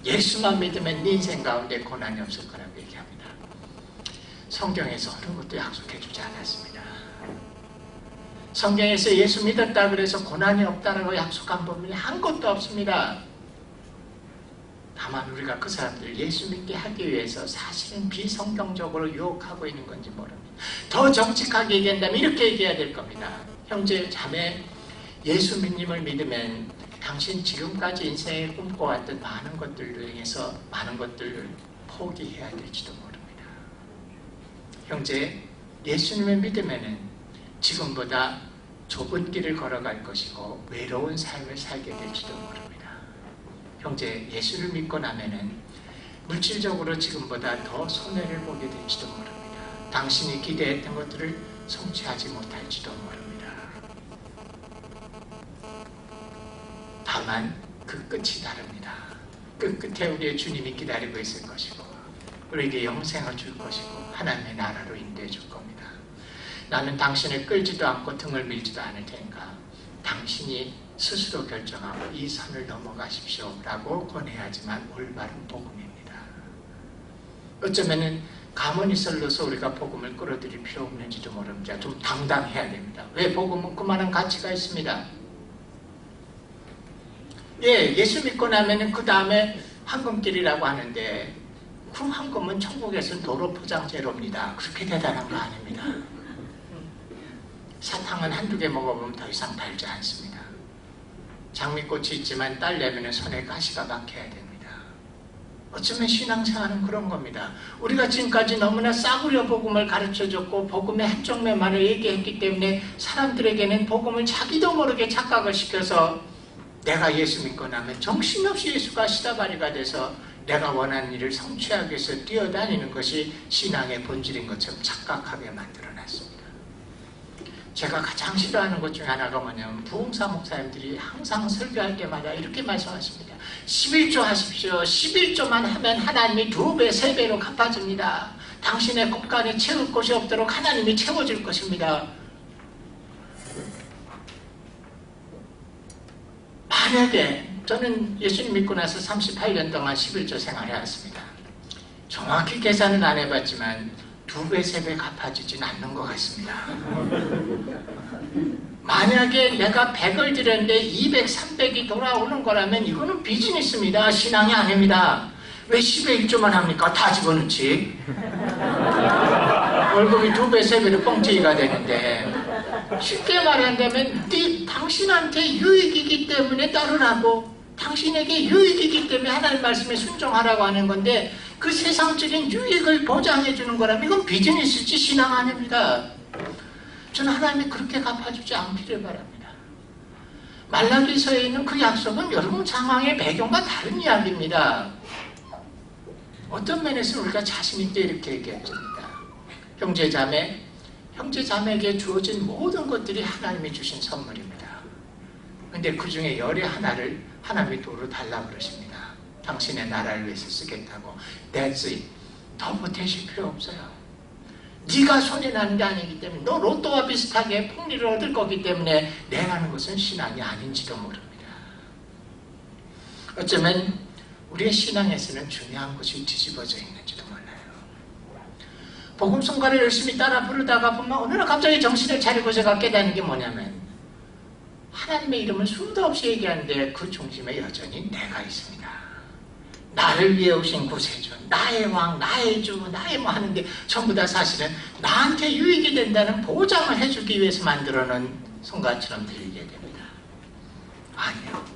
예수만 믿으면 네 인생 가운데 고난이 없을 거라고 얘기합니다. 성경에서 어느 것도 약속해 주지 않았습니다. 성경에서 예수 믿었다 그래서 고난이 없다라고 약속한 부분이 한 것도 없습니다. 다만 우리가 그 사람들 예수 믿게 하기 위해서 사실은 비성경적으로 유혹하고 있는 건지 모릅니다. 더 정직하게 얘기한다면 이렇게 얘기해야 될 겁니다. 형제, 자매, 예수 믿음을 믿으면 당신 지금까지 인생에 꿈꿔왔던 많은 것들을 향해서 많은 것들을 포기해야 될지도 모릅니다. 형제, 예수님을 믿으면 지금보다 좁은 길을 걸어갈 것이고 외로운 삶을 살게 될지도 모릅니다. 형제, 예수를 믿고 나면은 물질적으로 지금보다 더 손해를 보게 될지도 모릅니다. 당신이 기대했던 것들을 성취하지 못할지도 모릅니다. 다만 그 끝이 다릅니다. 그 끝에 우리의 주님이 기다리고 있을 것이고 우리에게 영생을 줄 것이고 하나님의 나라로 인도해 줄 겁니다. 나는 당신을 끌지도 않고 등을 밀지도 않을 테니까 당신이 스스로 결정하고 이 선을 넘어가십시오 라고 권해야지만 올바른 복음입니다. 어쩌면은 가문이설로서 우리가 복음을 끌어들일 필요 없는지도 모릅니다. 좀 당당해야 됩니다. 왜? 복음은 그만한 가치가 있습니다. 예, 예수 믿고 나면은 그 다음에 황금길이라고 하는데 그 황금은 천국에서는 도로 포장재료입니다. 그렇게 대단한 거 아닙니다. 사탕은 한두 개 먹어보면 더 이상 달지 않습니다. 장미꽃이 있지만 딸려면 손에 가시가 박혀야 됩니다. 어쩌면 신앙생활은 그런 겁니다. 우리가 지금까지 너무나 싸구려 복음을 가르쳐줬고 복음의 한쪽 면만을 얘기했기 때문에 사람들에게는 복음을 자기도 모르게 착각을 시켜서 내가 예수 믿고 나면 정신없이 예수가 시다바리가 돼서 내가 원하는 일을 성취하기 위해서 뛰어다니는 것이 신앙의 본질인 것처럼 착각하게 만들어놨습니다. 제가 가장 싫어하는 것 중에 하나가 뭐냐면 부흥사 목사님들이 항상 설교할 때마다 이렇게 말씀하십니다. 11조 하십시오. 11조만 하면 하나님이 2배, 3배로 갚아줍니다. 당신의 곳간에 채울 곳이 없도록 하나님이 채워줄 것입니다. 만약에 저는 예수님 믿고 나서 38년 동안 11조 생활해왔습니다. 정확히 계산은 안 해봤지만 2배, 3배 갚아주진 않는 것 같습니다. 만약에 내가 100을 들였는데 200, 300이 돌아오는 거라면 이거는 비즈니스입니다. 신앙이 아닙니다. 왜 10에 1조만 합니까? 다 집어넣지. 월급이 2배, 3배로 뻥튀기가 되는데 쉽게 말한다면 당신한테 유익이기 때문에 따르라고 당신에게 유익이기 때문에 하나님 말씀에 순종하라고 하는 건데 그 세상적인 유익을 보장해 주는 거라면 이건 비즈니스지 신앙 아닙니다. 저는 하나님이 그렇게 갚아주지 않기를 바랍니다. 말라기서에 있는 그 약속은 여러분 상황의 배경과 다른 이야기입니다. 어떤 면에서 우리가 자신 있게 이렇게 얘기해줍니다. 형제자매에게 주어진 모든 것들이 하나님이 주신 선물입니다. 근데 그 중에 열의 하나를 하나님이 도로 달라고 그러십니다. 당신의 나라를 위해서 쓰겠다고. That's it. 더 보태실 필요 없어요. 네가 손해 나는 게 아니기 때문에 너 로또와 비슷하게 폭리를 얻을 거기 때문에 내라는 것은 신앙이 아닌지도 모릅니다. 어쩌면 우리의 신앙에서는 중요한 것이 뒤집어져 있는지도 몰라요. 복음성가를 열심히 따라 부르다가 보면 어느 날 갑자기 정신을 차리고 제가 깨닫는 게 뭐냐면 하나님의 이름을 수도 없이 얘기하는데 그 중심에 여전히 내가 있습니다. 나를 위해 오신 구세주, 나의 왕, 나의 주, 나의 뭐 하는데 전부 다 사실은 나한테 유익이 된다는 보장을 해주기 위해서 만들어놓은 성가처럼 들리게 됩니다. 아니요.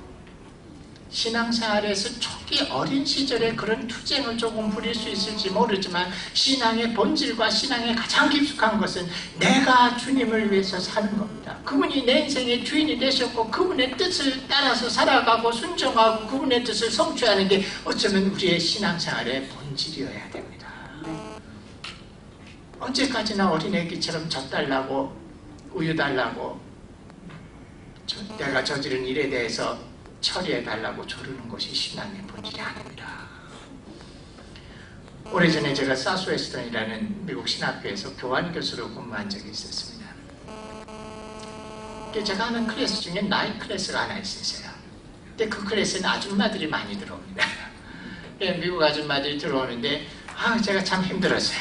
신앙생활에서 초기 어린 시절에 그런 투쟁을 조금 부릴 수 있을지 모르지만 신앙의 본질과 신앙의 가장 깊숙한 것은 내가 주님을 위해서 사는 겁니다. 그분이 내 인생의 주인이 되셨고 그분의 뜻을 따라서 살아가고 순종하고 그분의 뜻을 성취하는 게 어쩌면 우리의 신앙생활의 본질이어야 됩니다. 언제까지나 어린애기처럼 젖 달라고 우유 달라고 내가 저지른 일에 대해서 처리해달라고 조르는 것이 신앙의 본질이 아닙니다. 오래전에 제가 사스웨스턴이라는 미국 신학교에서 교환교수로 근무한 적이 있었습니다. 제가 하는 클래스 중에 나이 클래스가 하나 있었어요. 근데 그 클래스는 아줌마들이 많이 들어옵니다. 미국 아줌마들이 들어오는데 제가 참 힘들었어요.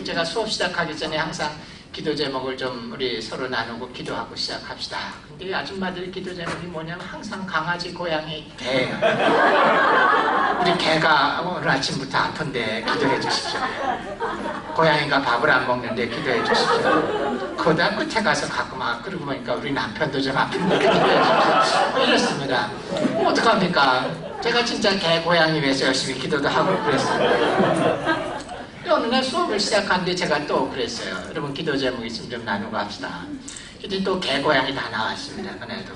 제가 수업 시작하기 전에 항상 기도 제목을 좀 우리 서로 나누고 기도하고 시작합시다. 근데 아줌마들의 기도 제목이 뭐냐면 항상 강아지, 고양이, 개. 우리 개가 오늘 아침부터 아픈데 기도해 주십시오. 고양이가 밥을 안 먹는데 기도해 주십시오. 거다 끝에 가서 가끔 그러고 보니까 우리 남편도 좀 아픈데 기도해 주십시오. 이랬습니다. 어떡합니까? 제가 진짜 개, 고양이 위해서 열심히 기도도 하고 그랬습니다. 어느 날 수업을 시작하는데 제가 또 그랬어요. 여러분 기도 제목 있으면 좀 나누고 합시다. 근데 또 개, 고양이 다 나왔습니다. 그날도.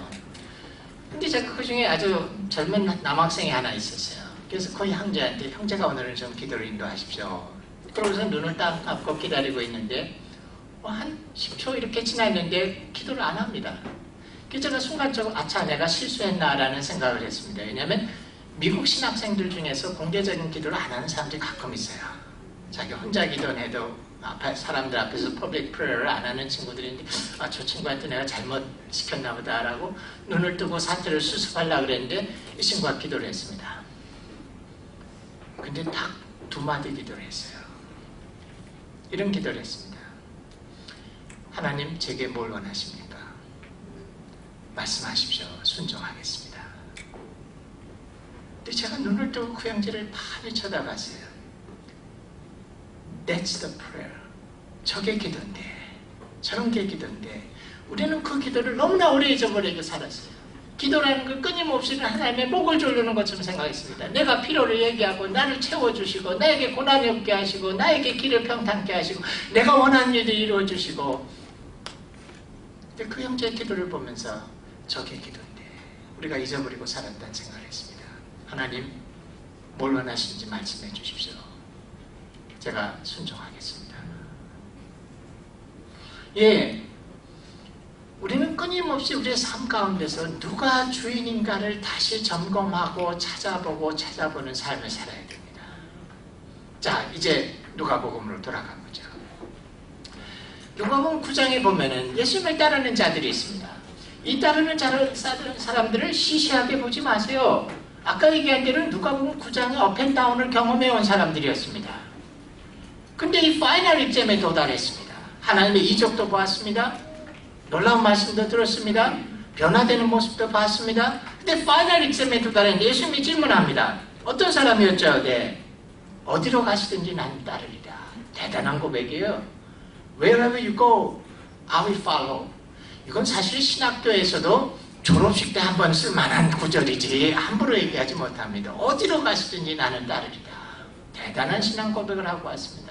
근데 제가 그 중에 아주 젊은 남학생이 하나 있었어요. 그래서 그 형제한테 형제가 오늘은 좀 기도를 인도하십시오. 그러고서 눈을 딱 감고 기다리고 있는데 한 10초 이렇게 지났는데 기도를 안 합니다. 그래서 제가 순간적으로 아차 내가 실수했나라는 생각을 했습니다. 왜냐하면 미국 신학생들 중에서 공개적인 기도를 안 하는 사람들이 가끔 있어요. 자기 혼자 기도는 해도 사람들 앞에서 퍼블릭 프레어를 안 하는 친구들인데 저 친구한테 내가 잘못 시켰나 보다라고 눈을 뜨고 사태를 수습하려고 그랬는데 이 친구가 기도를 했습니다. 근데 딱 2마디 기도를 했어요. 이런 기도를 했습니다. 하나님 제게 뭘 원하십니까? 말씀하십시오. 순종하겠습니다. 근데 제가 눈을 뜨고 그 형제를 많이 쳐다봤어요. That's the prayer. 저게 기도인데, 저런 게 기도인데 우리는 그 기도를 너무나 오래 잊어버리고 살았어요. 기도라는 걸 끊임없이 하나님의 목을 조르는 것처럼 생각했습니다. 내가 필요를 얘기하고 나를 채워주시고 나에게 고난이 없게 하시고 나에게 길을 평탄케 하시고 내가 원하는 일을 이루어주시고. 근데 그 형제의 기도를 보면서 저게 기도인데 우리가 잊어버리고 살았다는 생각을 했습니다. 하나님 뭘 원하시는지 말씀해 주십시오. 제가 순종하겠습니다. 예, 우리는 끊임없이 우리의 삶 가운데서 누가 주인인가를 다시 점검하고 찾아보는 삶을 살아야 됩니다. 자, 이제 누가복음으로 돌아간 거죠. 누가복음 9장에 보면은 예수님을 따르는 자들이 있습니다. 이 따르는 사람들을 시시하게 보지 마세요. 아까 얘기한 대로 누가복음 9장의 업앤다운을 경험해 온 사람들이었습니다. 근데 이 파이널 익잼에 도달했습니다. 하나님의 이적도 보았습니다. 놀라운 말씀도 들었습니다. 변화되는 모습도 봤습니다. 근데 파이널 익잼에 도달했는데 예수님이 질문합니다. 어떤 사람이었죠? 네. 어디로 가시든지 난 따르리라. 대단한 고백이에요. Wherever you go, I will follow. 이건 사실 신학교에서도 졸업식 때 한번 쓸만한 구절이지 함부로 얘기하지 못합니다. 어디로 가시든지 나는 따르리라. 대단한 신앙 고백을 하고 왔습니다.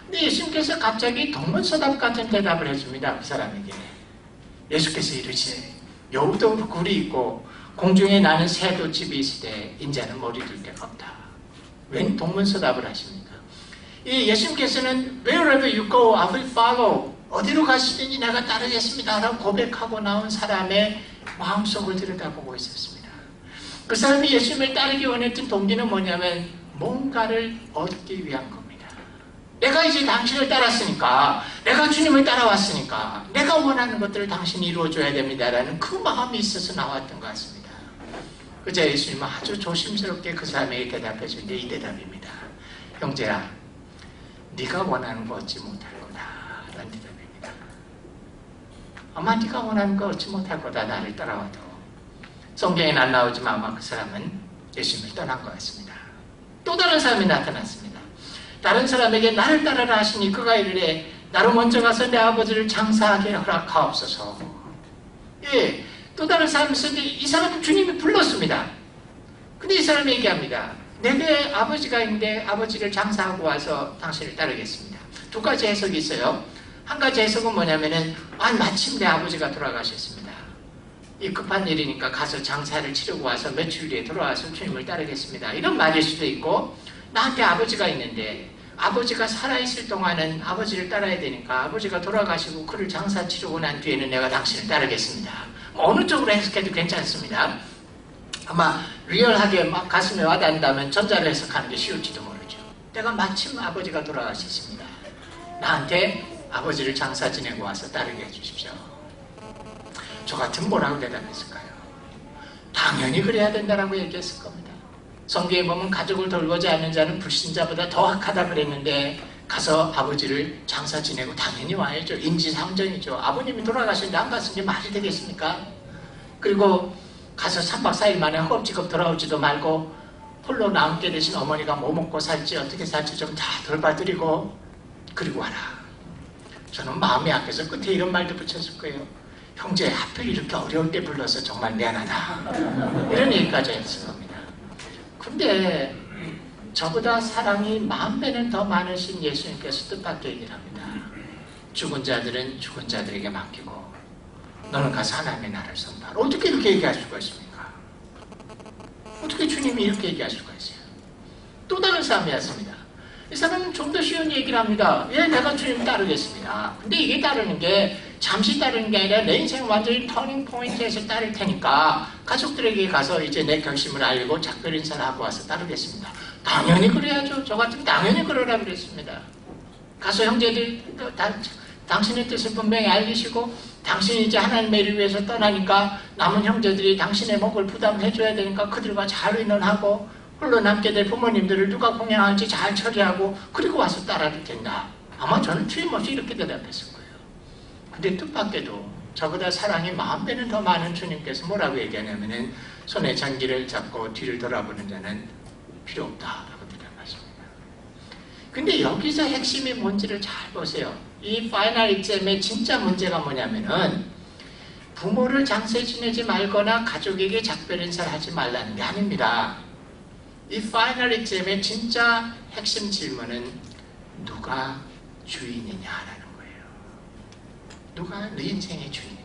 근데 예수님께서 갑자기 동문서답 같은 대답을 해줍니다. 그 사람에게. 예수께서 이르시되 여우도 굴이 있고 공중에 나는 새도 집이 있으되 인자는 머리 둘 데가 없다. 웬 동문서답을 하십니까? 이 예수님께서는 Wherever you go, I will follow. 어디로 가시든지 내가 따르겠습니다 라고 고백하고 나온 사람의 마음속을 들여다보고 있었습니다. 그 사람이 예수님을 따르기 원했던 동기는 뭐냐면 뭔가를 얻기 위한 겁니다. 내가 이제 당신을 따랐으니까, 내가 주님을 따라왔으니까 내가 원하는 것들을 당신이 이루어줘야 됩니다라는 그 마음이 있어서 나왔던 것 같습니다. 그저 예수님은 아주 조심스럽게 그 사람에게 대답해 주는데 이 대답입니다. 형제야, 네가 원하는 거 얻지 못할 거다 라는 대답입니다. 아마 네가 원하는 거 얻지 못할 거다. 나를 따라와도. 성경에는 안 나오지만 아마 그 사람은 예수님을 떠난 것 같습니다. 또 다른 사람이 나타났습니다. 다른 사람에게 나를 따르라 하시니 그가 이르되 나로 먼저 가서 내 아버지를 장사하게 허락하옵소서. 예, 또 다른 사람이 있었는데 이 사람은 주님이 불렀습니다. 근데 이 사람이 얘기합니다. 내게 아버지가 있는데 아버지를 장사하고 와서 당신을 따르겠습니다. 두 가지 해석이 있어요. 한 가지 해석은 뭐냐면은 마침 내 아버지가 돌아가셨습니다. 이 급한 일이니까 가서 장사를 치르고 와서 며칠 뒤에 돌아와서 주님을 따르겠습니다. 이런 말일 수도 있고, 나한테 아버지가 있는데 아버지가 살아있을 동안은 아버지를 따라야 되니까 아버지가 돌아가시고 그를 장사 치르고 난 뒤에는 내가 당신을 따르겠습니다. 어느 쪽으로 해석해도 괜찮습니다. 아마 리얼하게 막 가슴에 와닿는다면 전자를 해석하는 게 쉬울지도 모르죠. 내가 마침 아버지가 돌아가셨습니다. 나한테 아버지를 장사 지내고 와서 따르게 해주십시오. 저 같으면 뭐라고 대답했을까요? 당연히 그래야 된다라고 얘기했을 겁니다. 성경에 보면 가족을 돌보지 않는 자는 불신자보다 더 악하다 그랬는데 가서 아버지를 장사 지내고 당연히 와야죠. 인지상정이죠. 아버님이 돌아가셨는데 안 갔은 게 말이 되겠습니까? 그리고 가서 3박 4일 만에 허겁지겁 돌아오지도 말고 홀로 남게 되신 어머니가 뭐 먹고 살지 어떻게 살지 좀 다 돌봐드리고 그리고 와라. 저는 마음이 아껴서 끝에 이런 말도 붙였을 거예요. 형제, 하필 이렇게 어려울 때 불러서 정말 미안하다. 이런 얘기까지 했을 겁니다. 근데 저보다 사랑이 10,000배는 더 많으신 예수님께서 뜻밖의 얘기를 합니다. 죽은 자들은 죽은 자들에게 맡기고 너는 가서 하나님의 나라를 선포하라. 어떻게 이렇게 얘기할 수가 있습니까? 어떻게 주님이 이렇게 얘기할 수가 있어요? 또 다른 사람이었습니다. 이 사람은 좀 더 쉬운 얘기를 합니다. 예, 내가 주님 따르겠습니다. 근데 이게 따르는 게 잠시 따르는 게 아니라 내 인생 완전히 터닝 포인트에서 따를 테니까 가족들에게 가서 이제 내 결심을 알고 작별 인사를 하고 와서 따르겠습니다. 당연히 그래야죠. 저 같으면 당연히 그러라 그랬습니다. 가서 형제들 당신의 뜻을 분명히 알리시고 당신이 이제 하나님의 일을 위해서 떠나니까 남은 형제들이 당신의 몫을 부담해줘야 되니까 그들과 잘 의논하고 홀로 남게 될 부모님들을 누가 공양할지 잘 처리하고 그리고 와서 따라도 된다. 아마 저는 틀림없이 이렇게 대답했을 거예요. 근데 뜻밖에도 저보다 사랑이 10,000배는 더 많은 주님께서 뭐라고 얘기하냐면은 손에 장기를 잡고 뒤를 돌아보는 자는 필요 없다라고 대답하십니다. 근데 여기서 핵심이 뭔지를 잘 보세요. 이 파이널 exam의 진짜 문제가 뭐냐면은 부모를 장세 지내지 말거나 가족에게 작별 인사를 하지 말라는 게 아닙니다. 이 파이널 exam의 진짜 핵심 질문은 누가 주인이냐라는 거예요. 누가 내 인생의 주인이냐.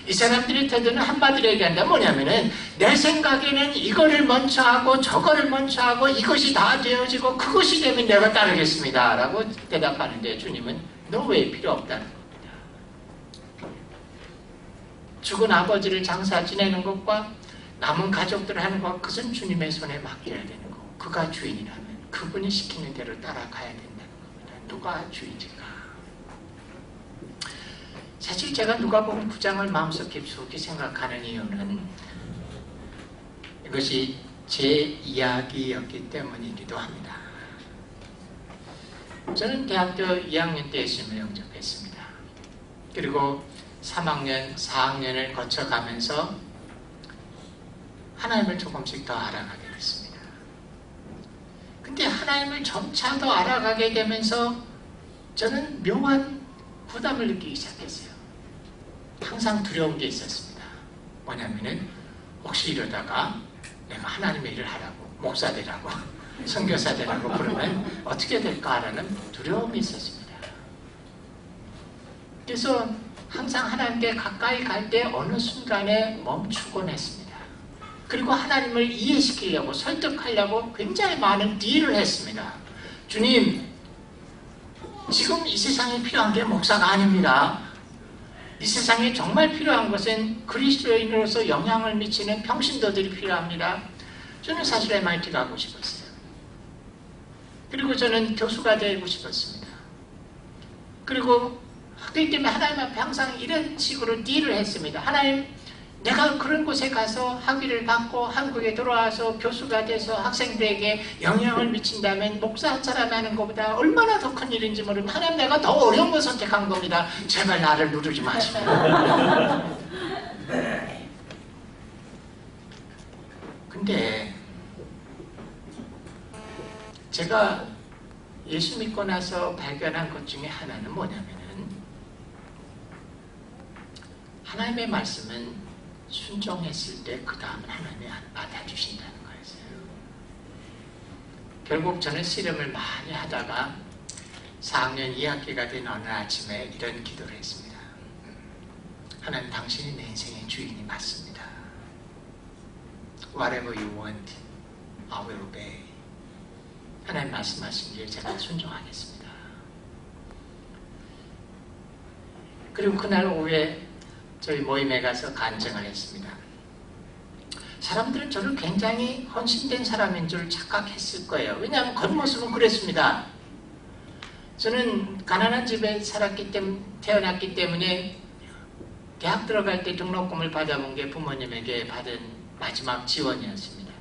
이 사람들의 태도는 한마디로 얘기한다면 뭐냐면은 내 생각에는 이거를 먼저 하고 저거를 먼저 하고 이것이 다 되어지고 그것이 되면 내가 따르겠습니다 라고 대답하는데 주님은 너 왜 필요 없다는 겁니다. 죽은 아버지를 장사 지내는 것과 남은 가족들 하는 것, 그것은 주님의 손에 맡겨야 되는 거고 그가 주인이라면 그분이 시키는 대로 따라가야 된다는 겁니다. 누가 주인인가. 사실 제가 누가복음 9장을 마음속 깊숙이 생각하는 이유는 이것이 제 이야기였기 때문이기도 합니다. 저는 대학교 2학년 때 예수님을 영접했습니다. 그리고 3학년, 4학년을 거쳐가면서 하나님을 조금씩 더 알아가게 됐습니다. 근데 하나님을 점차 더 알아가게 되면서 저는 묘한 부담을 느끼기 시작했어요. 항상 두려운 게 있었습니다. 뭐냐면은 혹시 이러다가 내가 하나님의 일을 하라고 목사 되라고 선교사 되라고 그러면 어떻게 될까라는 두려움이 있었습니다. 그래서 항상 하나님께 가까이 갈 때 어느 순간에 멈추곤 했습니다. 그리고 하나님을 이해시키려고 설득하려고 굉장히 많은 딜을 했습니다. 주님, 지금 이 세상에 필요한 게 목사가 아닙니다. 이 세상에 정말 필요한 것은 그리스도인으로서 영향을 미치는 평신도들이 필요합니다. 저는 사실 MIT 가고 싶었어요. 그리고 저는 교수가 되고 싶었습니다. 그리고 그렇기 때문에 하나님 앞에 항상 이런 식으로 딜을 했습니다. 하나님, 내가 그런 곳에 가서 학위를 받고 한국에 돌아와서 교수가 돼서 학생들에게 영향을 미친다면 목사 한 사람이 하는 것보다 얼마나 더 큰 일인지 모르면 하나님, 내가 더 어려운 걸 선택한 겁니다. 제발 나를 누르지 마시고. 근데 제가 예수 믿고 나서 발견한 것 중에 하나는 뭐냐면은 하나님의 말씀은 순종했을 때 그 다음은 하나님이 받아주신다는 거였어요. 결국 저는 씨름을 많이 하다가 4학년 2학기가 된 어느 아침에 이런 기도를 했습니다. 하나님, 당신이 내 인생의 주인이 맞습니다. Whatever you want, I will obey. 하나님 말씀하신 길 제가 순종하겠습니다. 그리고 그날 오후에 저희 모임에 가서 간증을 했습니다. 사람들은 저를 굉장히 헌신된 사람인 줄 착각했을 거예요. 왜냐하면 겉모습은 그랬습니다. 저는 가난한 집에 태어났기 때문에 대학 들어갈 때 등록금을 받아본 게 부모님에게 받은 마지막 지원이었습니다.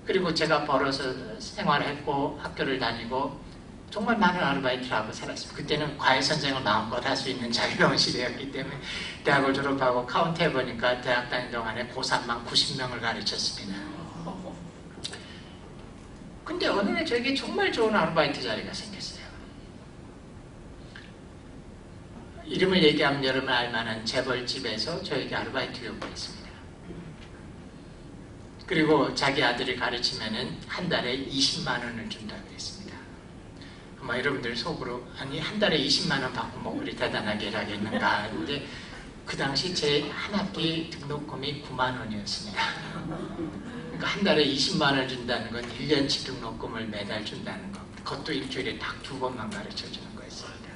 그리고 제가 벌어서 생활했고 학교를 다니고 정말 많은 아르바이트를 하고 살았습니다. 그때는 과외선생을 마음껏 할 수 있는 자유로운 시대였기 때문에 대학을 졸업하고 카운트해보니까 대학 다니는 동안에 고3만 90명을 가르쳤습니다. 근데 어느 날 저에게 정말 좋은 아르바이트 자리가 생겼어요. 이름을 얘기하면 여러분 알만한 재벌집에서 저에게 아르바이트 요구했습니다. 그리고 자기 아들을 가르치면은 한 달에 20만 원을 준다고 했습니다. 아마 여러분들 속으로 아니 한 달에 20만 원 받고 뭐 그리 대단하게 일하겠는가 하는데 그 당시 제 한 학기 등록금이 9만 원이었습니다. 그러니까 한 달에 20만 원 준다는 건 1년치 등록금을 매달 준다는 것. 그것도 일주일에 딱 2번만 가르쳐주는 거였습니다.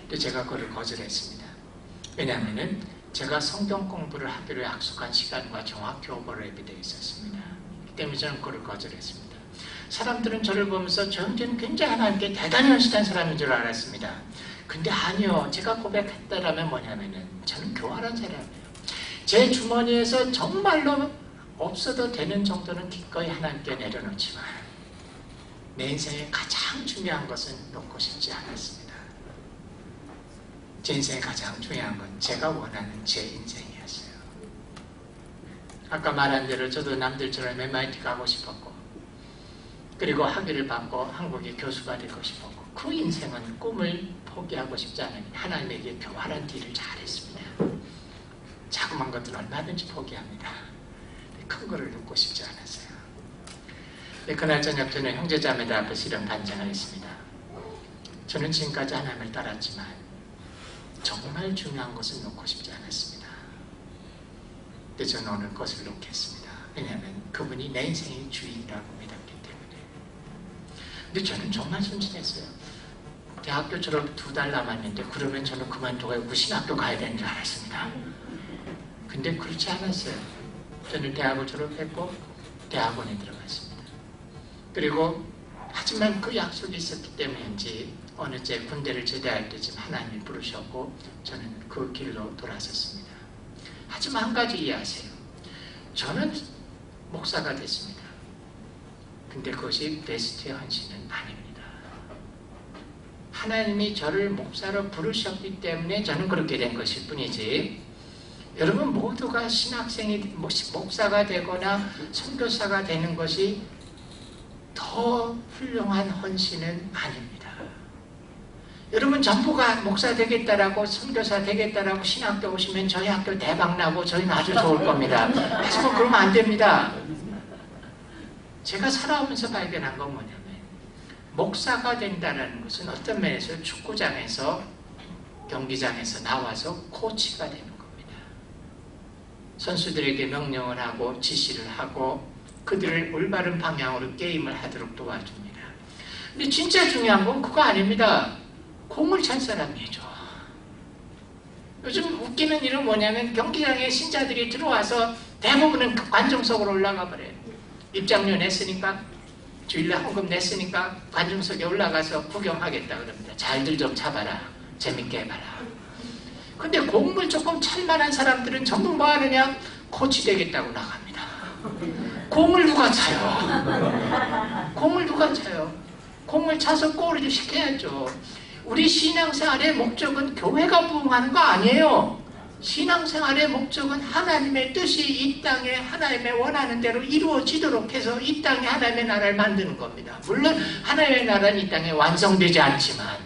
근데 제가 그걸 거절했습니다. 왜냐하면은 제가 성경 공부를 하기로 약속한 시간과 정확히 오버랩이 되어 있었습니다. 그 때문에 저는 그걸 거절했습니다. 사람들은 저를 보면서 저 형제는 굉장히 하나님께 대단히 헌신한 사람인 줄 알았습니다. 근데 아니요, 제가 고백했다라면 뭐냐면은 저는 교활한 사람이에요. 제 주머니에서 정말로 없어도 되는 정도는 기꺼이 하나님께 내려놓지만 내 인생에 가장 중요한 것은 놓고 싶지 않았습니다. 제 인생에 가장 중요한 건 제가 원하는 제 인생이었어요. 아까 말한 대로 저도 남들처럼 MIT 가고 싶었고 그리고 학위를 받고 한국의 교수가 되고 싶었고 그 인생은 꿈을 포기하고 싶지 않으니 하나님에게 교활한 딜을 잘했습니다. 자그만 것들은 얼마든지 포기합니다. 큰 거를 놓고 싶지 않았어요. 그날 저녁 저는 형제자매들 앞에서 이런 반증을 했습니다. 저는 지금까지 하나님을 따랐지만 정말 중요한 것은 놓고 싶지 않았습니다. 근데 저는 오늘 그것을 놓겠습니다. 왜냐하면 그분이 내 인생의 주인이라고 믿었기 때문에. 근데 저는 정말 순진했어요. 대학교 졸업 2달 남았는데 그러면 저는 그만두고 신학교 가야 되는 줄 알았습니다. 근데 그렇지 않았어요. 저는 대학을 졸업했고 대학원에 들어갔습니다. 그리고 하지만 그 약속이 있었기 때문인지 어느 때 군대를 제대할 때쯤 하나님이 부르셨고 저는 그 길로 돌아섰습니다. 하지만 한 가지 이해하세요. 저는 목사가 됐습니다. 근데 그것이 베스트의 헌신은 아닙니다. 하나님이 저를 목사로 부르셨기 때문에 저는 그렇게 된 것일 뿐이지, 여러분 모두가 신학생이 목사가 되거나 선교사가 되는 것이 더 훌륭한 헌신은 아닙니다. 여러분 전부가 목사 되겠다라고 선교사 되겠다라고 신학교 오시면 저희 학교 대박나고 저희는 아주 좋을 겁니다. 하지만 그러면 안 됩니다. 제가 살아오면서 발견한 건 뭐냐면 목사가 된다는 것은 어떤 면에서 축구장에서 경기장에서 나와서 코치가 되는 겁니다. 선수들에게 명령을 하고 지시를 하고 그들을 올바른 방향으로 게임을 하도록 도와줍니다. 근데 진짜 중요한 건 그거 아닙니다. 공을 찬 사람이죠. 요즘 웃기는 일은 뭐냐면 경기장에 신자들이 들어와서 대부분은 관중석으로 올라가 버려요. 입장료 냈으니까, 주일날 헌금 냈으니까 관중석에 올라가서 구경하겠다 그럽니다. 잘들 좀 잡아라, 재밌게 해봐라. 근데 공을 조금 찰만한 사람들은 전부 뭐 하느냐? 코치 되겠다고 나갑니다. 공을 누가 차요? 공을 누가 차요? 공을 차서 골을 시켜야죠. 우리 신앙생활의 목적은 교회가 부흥하는 거 아니에요. 신앙생활의 목적은 하나님의 뜻이 이 땅에 하나님의 원하는 대로 이루어지도록 해서 이 땅에 하나님의 나라를 만드는 겁니다. 물론 하나님의 나라는 이 땅에 완성되지 않지만,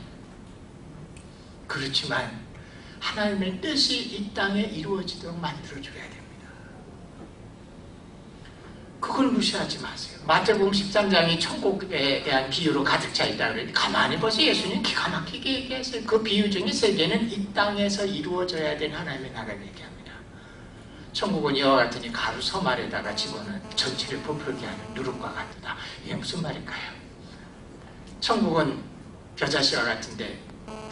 그렇지만 하나님의 뜻이 이 땅에 이루어지도록 만들어줘야 됩니다. 그걸 무시하지 마세요. 마태복음 13장이 천국에 대한 비유로 가득 차 있다 그랬는데 가만히 보세요. 예수님 기가 막히게 얘기했어요. 그 비유 중에 3개는 이 땅에서 이루어져야 되는 하나님의 나라를 얘기합니다. 천국은 이와 같으니 가루 섬 아래다가 집어는 전체를 부풀게 하는 누룩과 같다. 이게 무슨 말일까요? 천국은 겨자씨와 같은데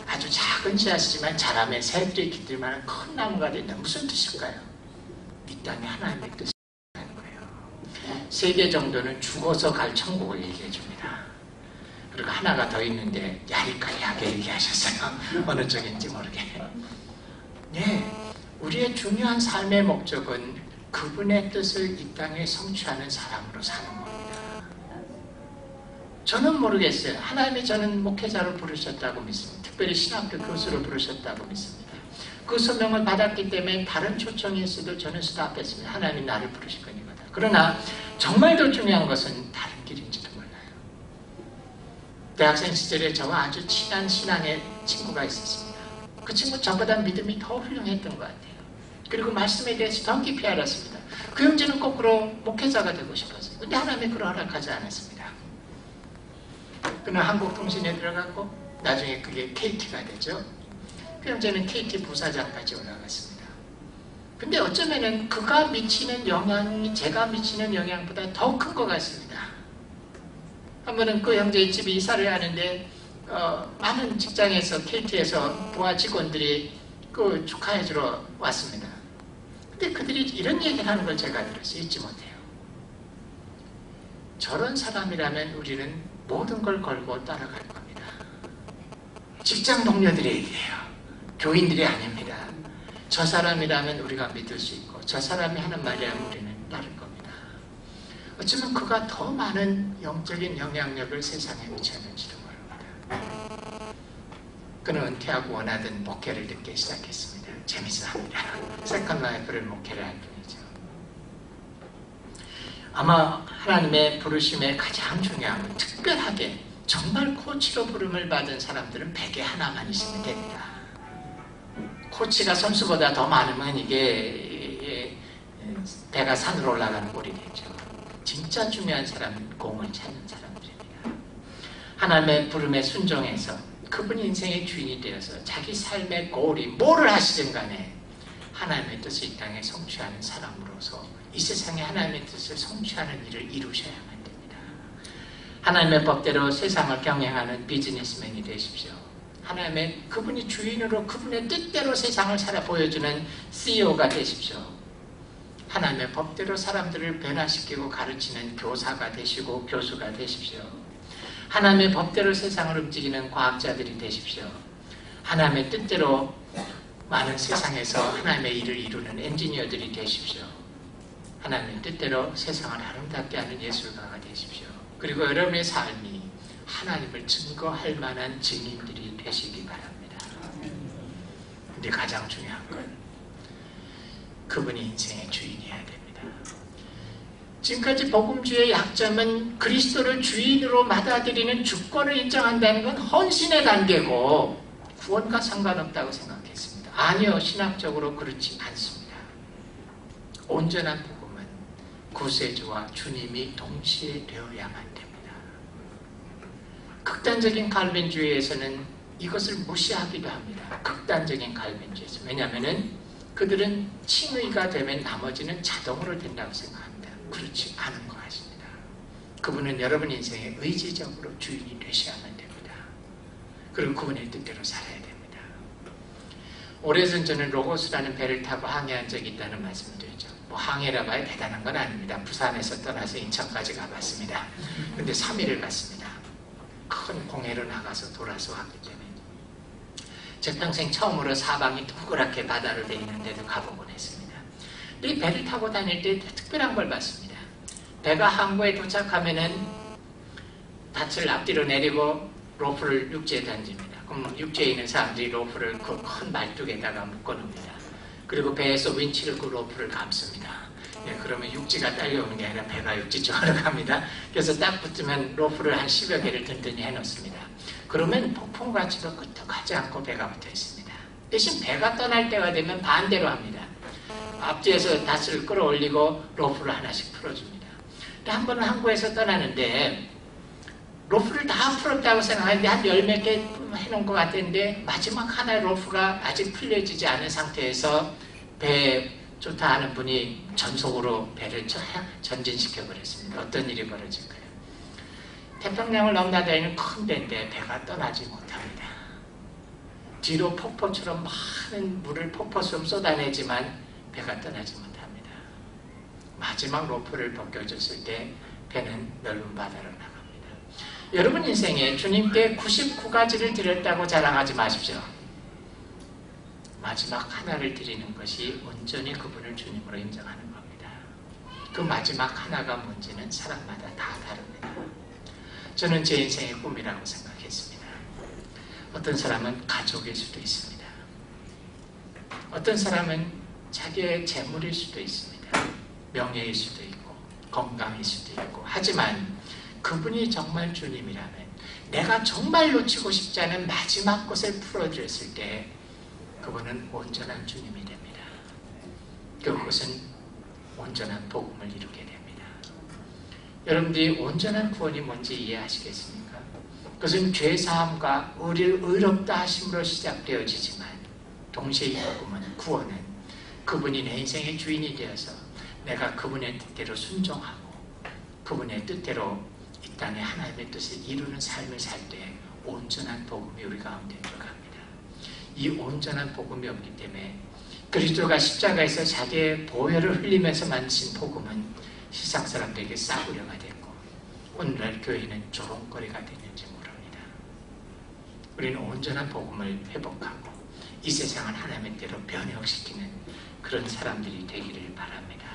아주 작은 씨앗이지만 자라면 새들이 깃들 만한 큰 나무가 된다. 무슨 뜻일까요? 이 땅에 하나님의 뜻 3개 정도는 죽어서 갈 천국을 얘기해 줍니다. 그리고 하나가 더 있는데 야리까리하게 얘기하셨어요. 어느 쪽인지 모르게. 네, 우리의 중요한 삶의 목적은 그분의 뜻을 이 땅에 성취하는 사람으로 사는 겁니다. 저는 모르겠어요. 하나님이 저는 목회자로 부르셨다고 믿습니다. 특별히 신학교 교수로 부르셨다고 믿습니다. 그 소명을 받았기 때문에 다른 초청이 있어도 저는 스탑했습니다. 하나님이 나를 부르실 거니까. 그러나 정말 더 중요한 것은 다른 길인지도 몰라요. 대학생 시절에 저와 아주 친한 신앙의 친구가 있었습니다. 그 친구 저보다 믿음이 더 훌륭했던 것 같아요. 그리고 말씀에 대해서 더 깊이 알았습니다. 그 형제는 거꾸로 목회자가 되고 싶었어요. 근데 하나님이 그걸 허락하지 않았습니다. 그는 한국통신에 들어갔고 나중에 그게 KT가 되죠. 그 형제는 KT 부사장까지 올라갔습니다. 근데 어쩌면은 그가 미치는 영향이 제가 미치는 영향보다 더 큰 것 같습니다. 한 번은 그 형제의 집에 이사를 하는데 많은 직장에서 KT에서 부하 직원들이 그 축하해주러 왔습니다. 근데 그들이 이런 얘기를 하는 걸 제가 들었어요. 잊지 못해요. 저런 사람이라면 우리는 모든 걸 걸고 따라갈 겁니다. 직장 동료들의 얘기예요. 교인들이 아닙니다. 저 사람이라면 우리가 믿을 수 있고 저 사람이 하는 말이라면 우리는 따를 겁니다. 어쩌면 그가 더 많은 영적인 영향력을 세상에 미쳤는지도 모릅니다. 그는 은퇴하고 원하던 목회를 듣기 시작했습니다. 재밌어 합니다. 세컨 라이프를 목회를 할 뿐이죠. 아마 하나님의 부르심에 가장 중요한 건 특별하게 정말 코치로 부름을 받은 사람들은 100에 하나만 있으면 됩니다. 코치가 선수보다 더 많으면 이게 배가 산으로 올라가는 꼴이 되죠. 진짜 중요한 사람은 공을 찾는 사람들입니다. 하나님의 부름에 순종해서 그분이 인생의 주인이 되어서 자기 삶의 골이 뭐를 하시든 간에 하나님의 뜻을 이 땅에 성취하는 사람으로서 이 세상에 하나님의 뜻을 성취하는 일을 이루셔야만 됩니다. 하나님의 법대로 세상을 경영하는 비즈니스맨이 되십시오. 하나님의 그분이 주인으로 그분의 뜻대로 세상을 살아 보여주는 CEO가 되십시오. 하나님의 법대로 사람들을 변화시키고 가르치는 교사가 되시고 교수가 되십시오. 하나님의 법대로 세상을 움직이는 과학자들이 되십시오. 하나님의 뜻대로 많은 세상에서 하나님의 일을 이루는 엔지니어들이 되십시오. 하나님의 뜻대로 세상을 아름답게 하는 예술가가 되십시오. 그리고 여러분의 삶이 하나님을 증거할 만한 증인들이 되시기 바랍니다. 근데 가장 중요한 건 그분이 인생의 주인이어야 됩니다. 지금까지 복음주의 약점은 그리스도를 주인으로 받아들이는 주권을 인정한다는 건 헌신의 단계고 구원과 상관없다고 생각했습니다. 아니요, 신학적으로 그렇지 않습니다. 온전한 복음은 구세주와 주님이 동시에 되어야만 됩니다. 극단적인 칼빈주의에서는 이것을 무시하기도 합니다. 극단적인 칼빈주의에서. 왜냐하면 그들은 칭의가 되면 나머지는 자동으로 된다고 생각합니다. 그렇지 않은 것 같습니다. 그분은 여러분 인생에 의지적으로 주인이 되셔야만 됩니다. 그리고 그분의 뜻대로 살아야 됩니다. 오래전 저는 로고스라는 배를 타고 항해한 적이 있다는 말씀을 드렸죠. 뭐 항해라 봐야 대단한 건 아닙니다. 부산에서 떠나서 인천까지 가봤습니다. 근데 3일을 갔습니다. 큰 공해로 나가서 돌아서 왔기 때문에 제 평생 처음으로 사방이 동그랗게 바다로 되어 있는데도 가보곤 했습니다. 근데 이 배를 타고 다닐 때 특별한 걸 봤습니다. 배가 항구에 도착하면은 닻을 앞뒤로 내리고 로프를 육지에 던집니다. 그럼 육지에 있는 사람들이 로프를 그 큰 말뚝에다가 묶어놓습니다. 그리고 배에서 윈치를 그 로프를 감습니다. 그러면 육지가 딸려오는 게 아니라 배가 육지 쪽으로 갑니다. 그래서 딱 붙으면 로프를 한 10여 개를 든든히 해놓습니다. 그러면 폭풍같이도 끄떡하지 않고 배가 붙어 있습니다. 대신 배가 떠날 때가 되면 반대로 합니다. 앞뒤에서 닷을 끌어올리고 로프를 하나씩 풀어줍니다. 한 번은 항구에서 떠나는데 로프를 다 풀었다고 생각하는데 한 10몇 개 해놓은 것 같았는데 마지막 하나의 로프가 아직 풀려지지 않은 상태에서 배 좋다 하는 분이 전속으로 배를 전진시켜 버렸습니다. 어떤 일이 벌어질까요? 태평양을 넘나다니는 큰 배인데 배가 떠나지 못합니다. 뒤로 폭포처럼 많은 물을 폭포처럼 쏟아내지만 배가 떠나지 못합니다. 마지막 로프를 벗겨줬을 때 배는 넓은 바다로 나갑니다. 여러분 인생에 주님께 99가지를 드렸다고 자랑하지 마십시오. 마지막 하나를 드리는 것이 온전히 그분을 주님으로 인정하는 겁니다. 그 마지막 하나가 뭔지는 사람마다 다 다릅니다. 저는 제 인생의 꿈이라고 생각했습니다. 어떤 사람은 가족일 수도 있습니다. 어떤 사람은 자기의 재물일 수도 있습니다. 명예일 수도 있고 건강일 수도 있고 하지만 그분이 정말 주님이라면 내가 정말 놓치고 싶지 않은 마지막 것을 풀어드렸을 때 그분은 온전한 주님이 됩니다. 그것은 온전한 복음을 이루게 됩니다. 여러분들이 온전한 구원이 뭔지 이해하시겠습니까? 그것은 죄사함과 의롭다 하심으로 시작되어지지만 동시에 이 복음은 구원은 그분이 내 인생의 주인이 되어서 내가 그분의 뜻대로 순종하고 그분의 뜻대로 이 땅에 하나님의 뜻을 이루는 삶을 살 때 온전한 복음이 우리 가운데 들어갑니다. 이 온전한 복음이 없기 때문에 그리스도가 십자가에서 자기의 보혈을 흘리면서 만드신 복음은 세상 사람들에게 싸구려가 됐고 오늘날 교회는 조롱거리가 됐는지 모릅니다. 우리는 온전한 복음을 회복하고 이 세상을 하나님의 대로 변혁시키는 그런 사람들이 되기를 바랍니다.